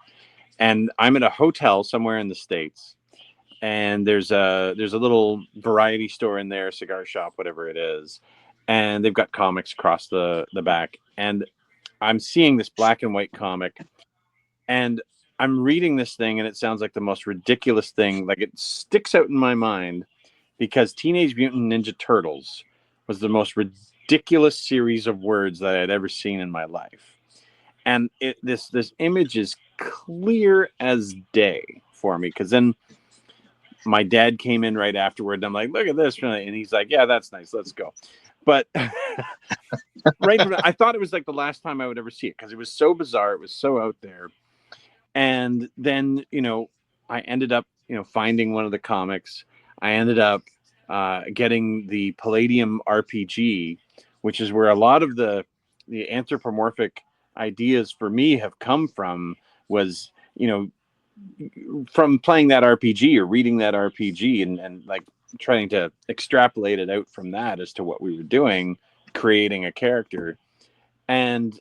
And I'm at a hotel somewhere in the States. And there's a little variety store in there, cigar shop, whatever it is. And they've got comics across the back. And I'm seeing this black and white comic. And I'm reading this thing, and it sounds like the most ridiculous thing. Like, it sticks out in my mind because Teenage Mutant Ninja Turtles was the most ridiculous series of words that I had ever seen in my life. And this image is clear as day for me, because then my dad came in right afterward, and I'm like, look at this. And he's like, yeah, that's nice. Let's go. But right from I thought it was like the last time I would ever see it, because it was so bizarre. It was so out there. And then, I ended up, finding one of the comics. I ended up getting the Palladium RPG, which is where a lot of the anthropomorphic ideas for me have come from, was, from playing that RPG or reading that RPG and like trying to extrapolate it out from that as to what we were doing, creating a character. And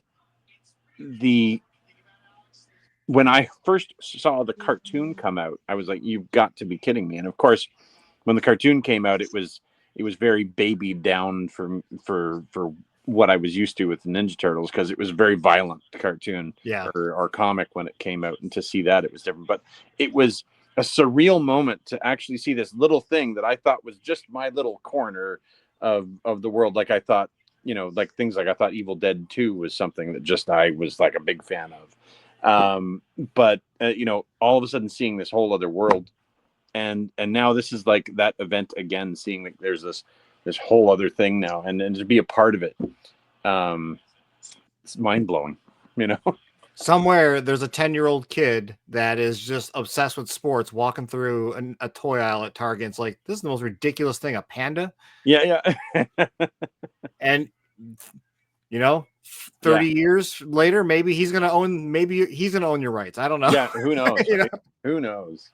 when I first saw the cartoon come out, I was like, you've got to be kidding me. And of course, when the cartoon came out, it was very babied down for what I was used to with the Ninja Turtles, because it was a very violent cartoon or comic when it came out. And to see that, it was different. But it was a surreal moment to actually see this little thing that I thought was just my little corner of the world. Like, I thought, like things like I thought Evil Dead 2 was something that just I was like a big fan of. But all of a sudden seeing this whole other world, and now this is like that event again, seeing like there's this whole other thing now, and to be a part of it, it's mind-blowing. Somewhere there's a 10-year-old kid that is just obsessed with sports, walking through a toy aisle at Target. It's like, this is the most ridiculous thing, a panda. Yeah And 30 years later, maybe he's gonna own your rights. I don't know. Yeah, who knows? Who knows?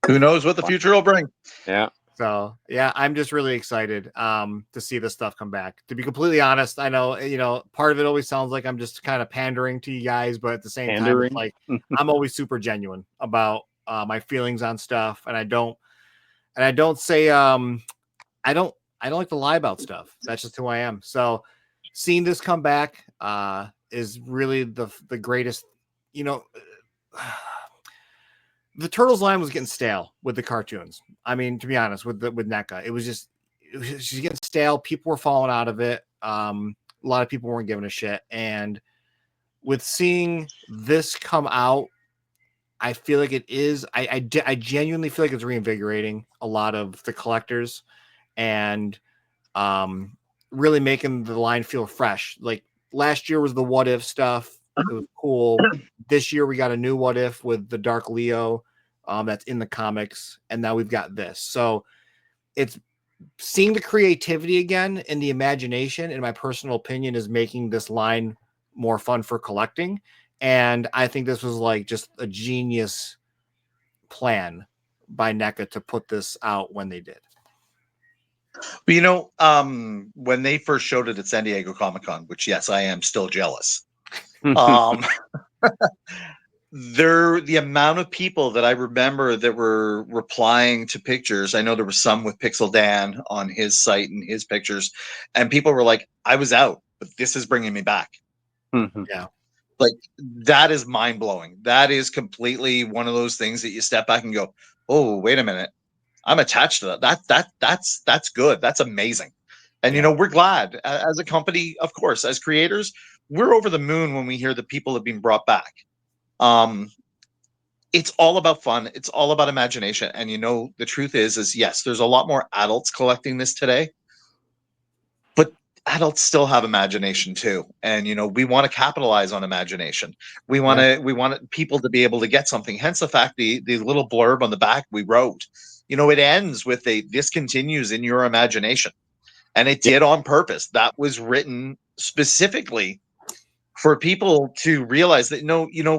Who knows what the future will bring? Yeah. So yeah, I'm just really excited to see this stuff come back. To be completely honest, I know part of it always sounds like I'm just kind of pandering to you guys, but at the same time, it's like I'm always super genuine about my feelings on stuff, and I don't say I don't like to lie about stuff. That's just who I am. So seeing this come back is really the greatest. You know, the Turtles line was getting stale with the cartoons. I mean, to be honest, with NECA, it was just getting stale. People were falling out of it. A lot of people weren't giving a shit. And with seeing this come out, I feel like it is. I genuinely feel like it's reinvigorating a lot of the collectors and really making the line feel fresh. Like last year was the What If stuff. It was cool. This year we got a new What If with the Dark Leo that's in the comics, and now we've got this. So it's seeing the creativity again and the imagination, in my personal opinion, is making this line more fun for collecting. And I think this was like just a genius plan by NECA to put this out when they did. But when they first showed it at San Diego Comic-Con, which yes, I am still jealous. The amount of people that I remember that were replying to pictures, I know there was some with Pixel Dan on his site and his pictures, and people were like, I was out, but this is bringing me back. Yeah. Like, that is mind blowing. That is completely one of those things that you step back and go, oh, wait a minute. I'm attached to that. That's good. That's amazing. And, we're glad as a company, of course, as creators, we're over the moon when we hear that people have been brought back. It's all about fun. It's all about imagination. And, the truth is yes, there's a lot more adults collecting this today, but adults still have imagination too. And, we want to capitalize on imagination. We want people to be able to get something. Hence the fact, the little blurb on the back we wrote, it ends with this continues in your imagination. And it did on purpose. That was written specifically for people to realize that,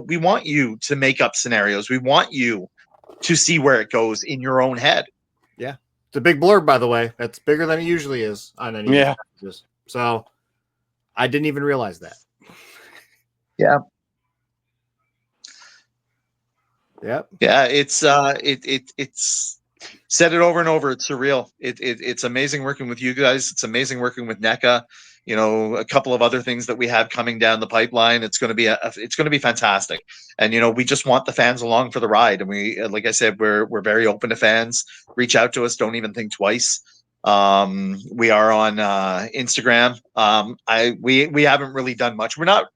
we want you to make up scenarios. We want you to see where it goes in your own head. Yeah. It's a big blurb, by the way. That's bigger than it usually is on any packages. So I didn't even realize that. Yeah. Yep. Yeah. It's said it over and over. It's surreal. It's amazing working with you guys. It's amazing working with NECA. A couple of other things that we have coming down the pipeline. It's going to be it's going to be fantastic. And we just want the fans along for the ride. And we, like I said, we're very open to fans. Reach out to us. Don't even think twice. We are on Instagram. We haven't really done much. We're not.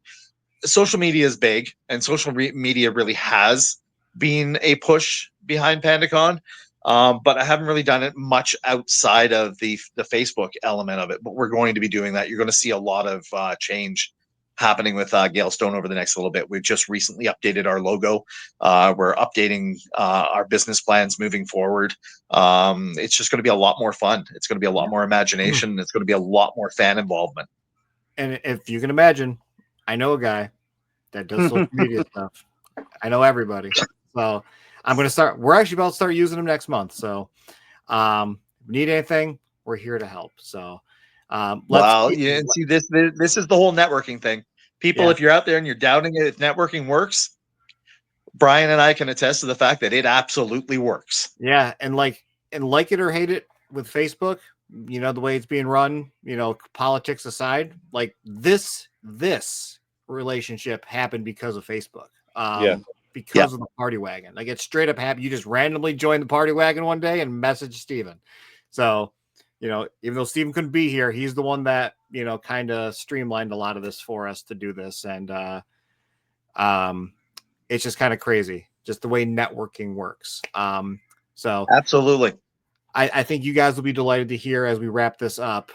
Social media is big, and social media really has been a push behind PandaCon. But I haven't really done it much outside of the Facebook element of it. But we're going to be doing that. You're going to see a lot of change happening with Gaelstone over the next little bit. We've just recently updated our logo. We're updating our business plans moving forward. It's just going to be a lot more fun. It's going to be a lot more imagination. It's going to be a lot more fan involvement. And if you can imagine, I know a guy that does social media stuff. I know everybody. So I'm going to start. We're actually about to start using them next month. So need anything, we're here to help. So see, this is the whole networking thing. People, if you're out there and you're doubting it, if networking works, Brian and I can attest to the fact that it absolutely works. Yeah. And like it or hate it with Facebook, the way it's being run, politics aside, like this relationship happened because of Facebook. Because of the Party Wagon. Like, it's straight up happy. You just randomly joined the Party Wagon one day and messaged Steven. So, even though Steven couldn't be here, he's the one that, kind of streamlined a lot of this for us to do this. And it's just kind of crazy, just the way networking works. So absolutely. I think you guys will be delighted to hear as we wrap this up.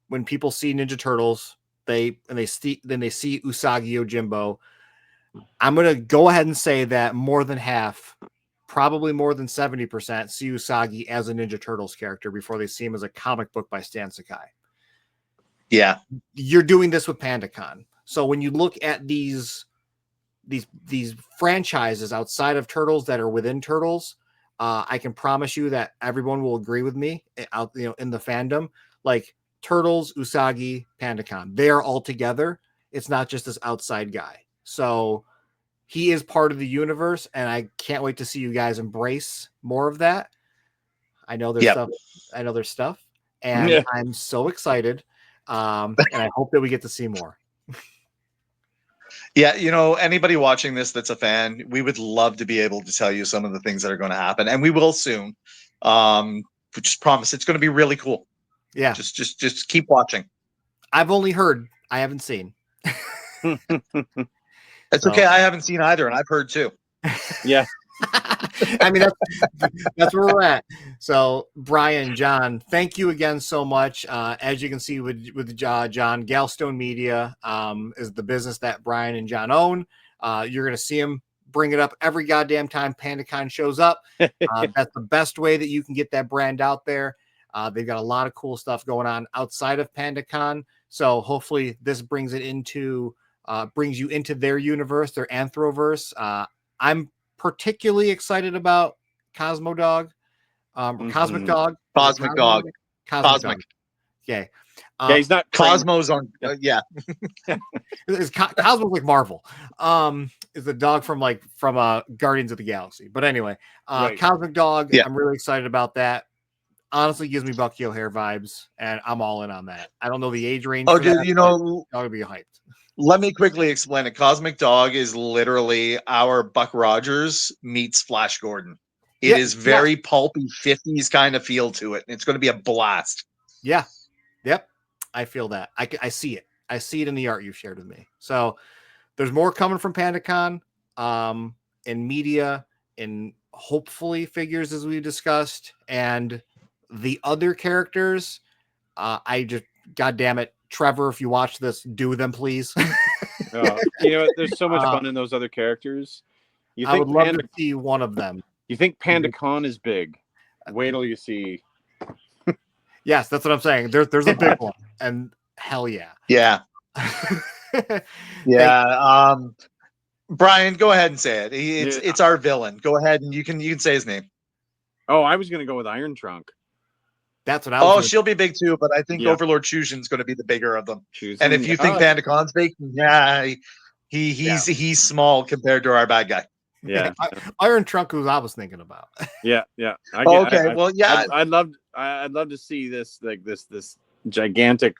When people see Ninja Turtles, they see Usagi Yojimbo. I'm going to go ahead and say that more than half, probably more than 70%, see Usagi as a Ninja Turtles character before they see him as a comic book by Stan Sakai. Yeah. You're doing this with PandaCon. So when you look at these franchises outside of Turtles that are within Turtles, I can promise you that everyone will agree with me out, in the fandom. Like Turtles, Usagi, PandaCon, they are all together. It's not just this outside guy. So he is part of the universe, and I can't wait to see you guys embrace more of that. I know there's Yep. stuff. I know there's stuff, and Yeah. I'm so excited. And I hope that we get to see more. Yeah, anybody watching this that's a fan, we would love to be able to tell you some of the things that are going to happen, and we will soon. But just promise it's going to be really cool. Yeah, just keep watching. I've only heard. I haven't seen. It's okay. I haven't seen either, and I've heard too. Yeah. I mean, that's where we're at. So, Brian, John, thank you again so much. As you can see with John, Gaelstone Media is the business that Brian and John own. You're going to see him bring it up every goddamn time PandaCon shows up. That's the best way that you can get that brand out there. They've got a lot of cool stuff going on outside of PandaCon. So hopefully this brings you into their universe, their Anthroverse. I'm particularly excited about Cosmo Dog, Cosmic Dog, Cosmic Dog, Cosmic Dog. Okay. Yeah, he's not Cosmo's on. Yeah, Cosmo's like Marvel. Is the dog from Guardians of the Galaxy. But anyway, Right. Cosmic Dog. Yeah. I'm really excited about that. Honestly, gives me Bucky O'Hare vibes, and I'm all in on that. I don't know the age range. Oh, for that, dude, dog would be hyped. let me quickly explain it. Cosmic Dog is literally our Buck Rogers meets Flash Gordon. It is very pulpy 50s kind of feel to it. It's going to be a blast. Yeah. Yep. I feel that. I see it. I see it in the art you've shared with me. So there's more coming from PandaCon, in media, in hopefully figures as we discussed, and the other characters. God damn it, Trevor, if you watch this, do them, please. There's so much fun in those other characters. I would love to see one of them. You think PandaCon is big? Wait till you see. Yes, that's what I'm saying. There's a big one, and hell yeah. Yeah. Yeah. Brian, go ahead and say it. It's our villain. Go ahead and you can say his name. Oh, I was gonna go with Iron Trunk. That's what I was. She'll be big too, but I think Overlord Chujin's going to be the bigger of them. Chujin, and if you think PandaCon's big, he's small compared to our bad guy. Yeah, Iron Trunk, who I was thinking about. Yeah. I'd love to see this this gigantic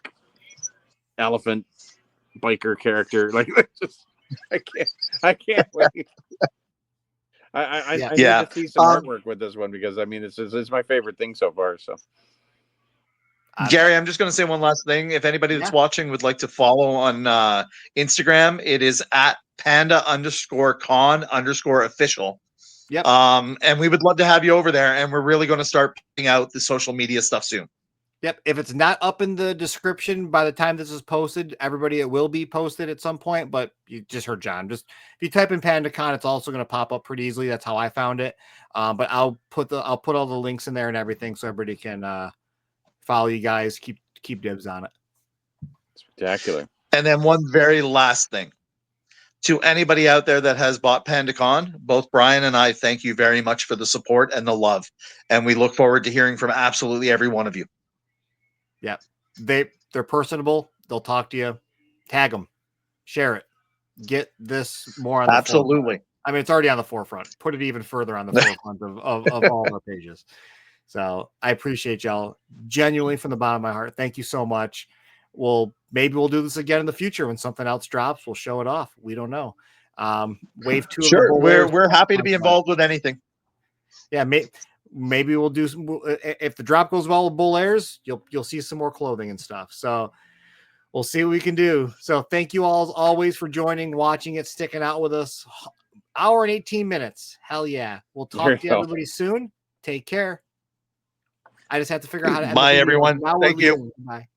elephant biker character. I can't wait. I need to see some artwork with this one because I mean it's my favorite thing so far. So, Gary, I'm just going to say one last thing. If anybody that's watching would like to follow on Instagram, it is at Panda_con_official. Yep. And we would love to have you over there. And we're really going to start putting out the social media stuff soon. Yep. If it's not up in the description by the time this is posted, it will be posted at some point. But you just heard John. Just if you type in PandaCon, it's also going to pop up pretty easily. That's how I found it. But I'll put all the links in there and everything so everybody can follow you guys. Keep dibs on it. Spectacular. And then one very last thing. To anybody out there that has bought PandaCon, both Brian and I thank you very much for the support and the love. And we look forward to hearing from absolutely every one of you. Yeah. They're personable. They'll talk to you. Tag them. Share it. Get this more on the absolutely. Forefront. I mean, it's already on the forefront. Put it even further on the forefront of all of our pages. So I appreciate y'all genuinely from the bottom of my heart. Thank you so much. Maybe we'll do this again in the future when something else drops. We'll show it off. We don't know. Wave 2. Sure, we're happy to be involved with anything. Yeah, maybe we'll do some. If the drop goes well with Bull Airs, you'll see some more clothing and stuff. So we'll see what we can do. So thank you all as always for joining, watching it, sticking out with us. Hour and 18 minutes. Hell yeah. We'll talk to everybody soon. Take care. I just have to figure out how to. Bye, everyone. Thank you. Bye.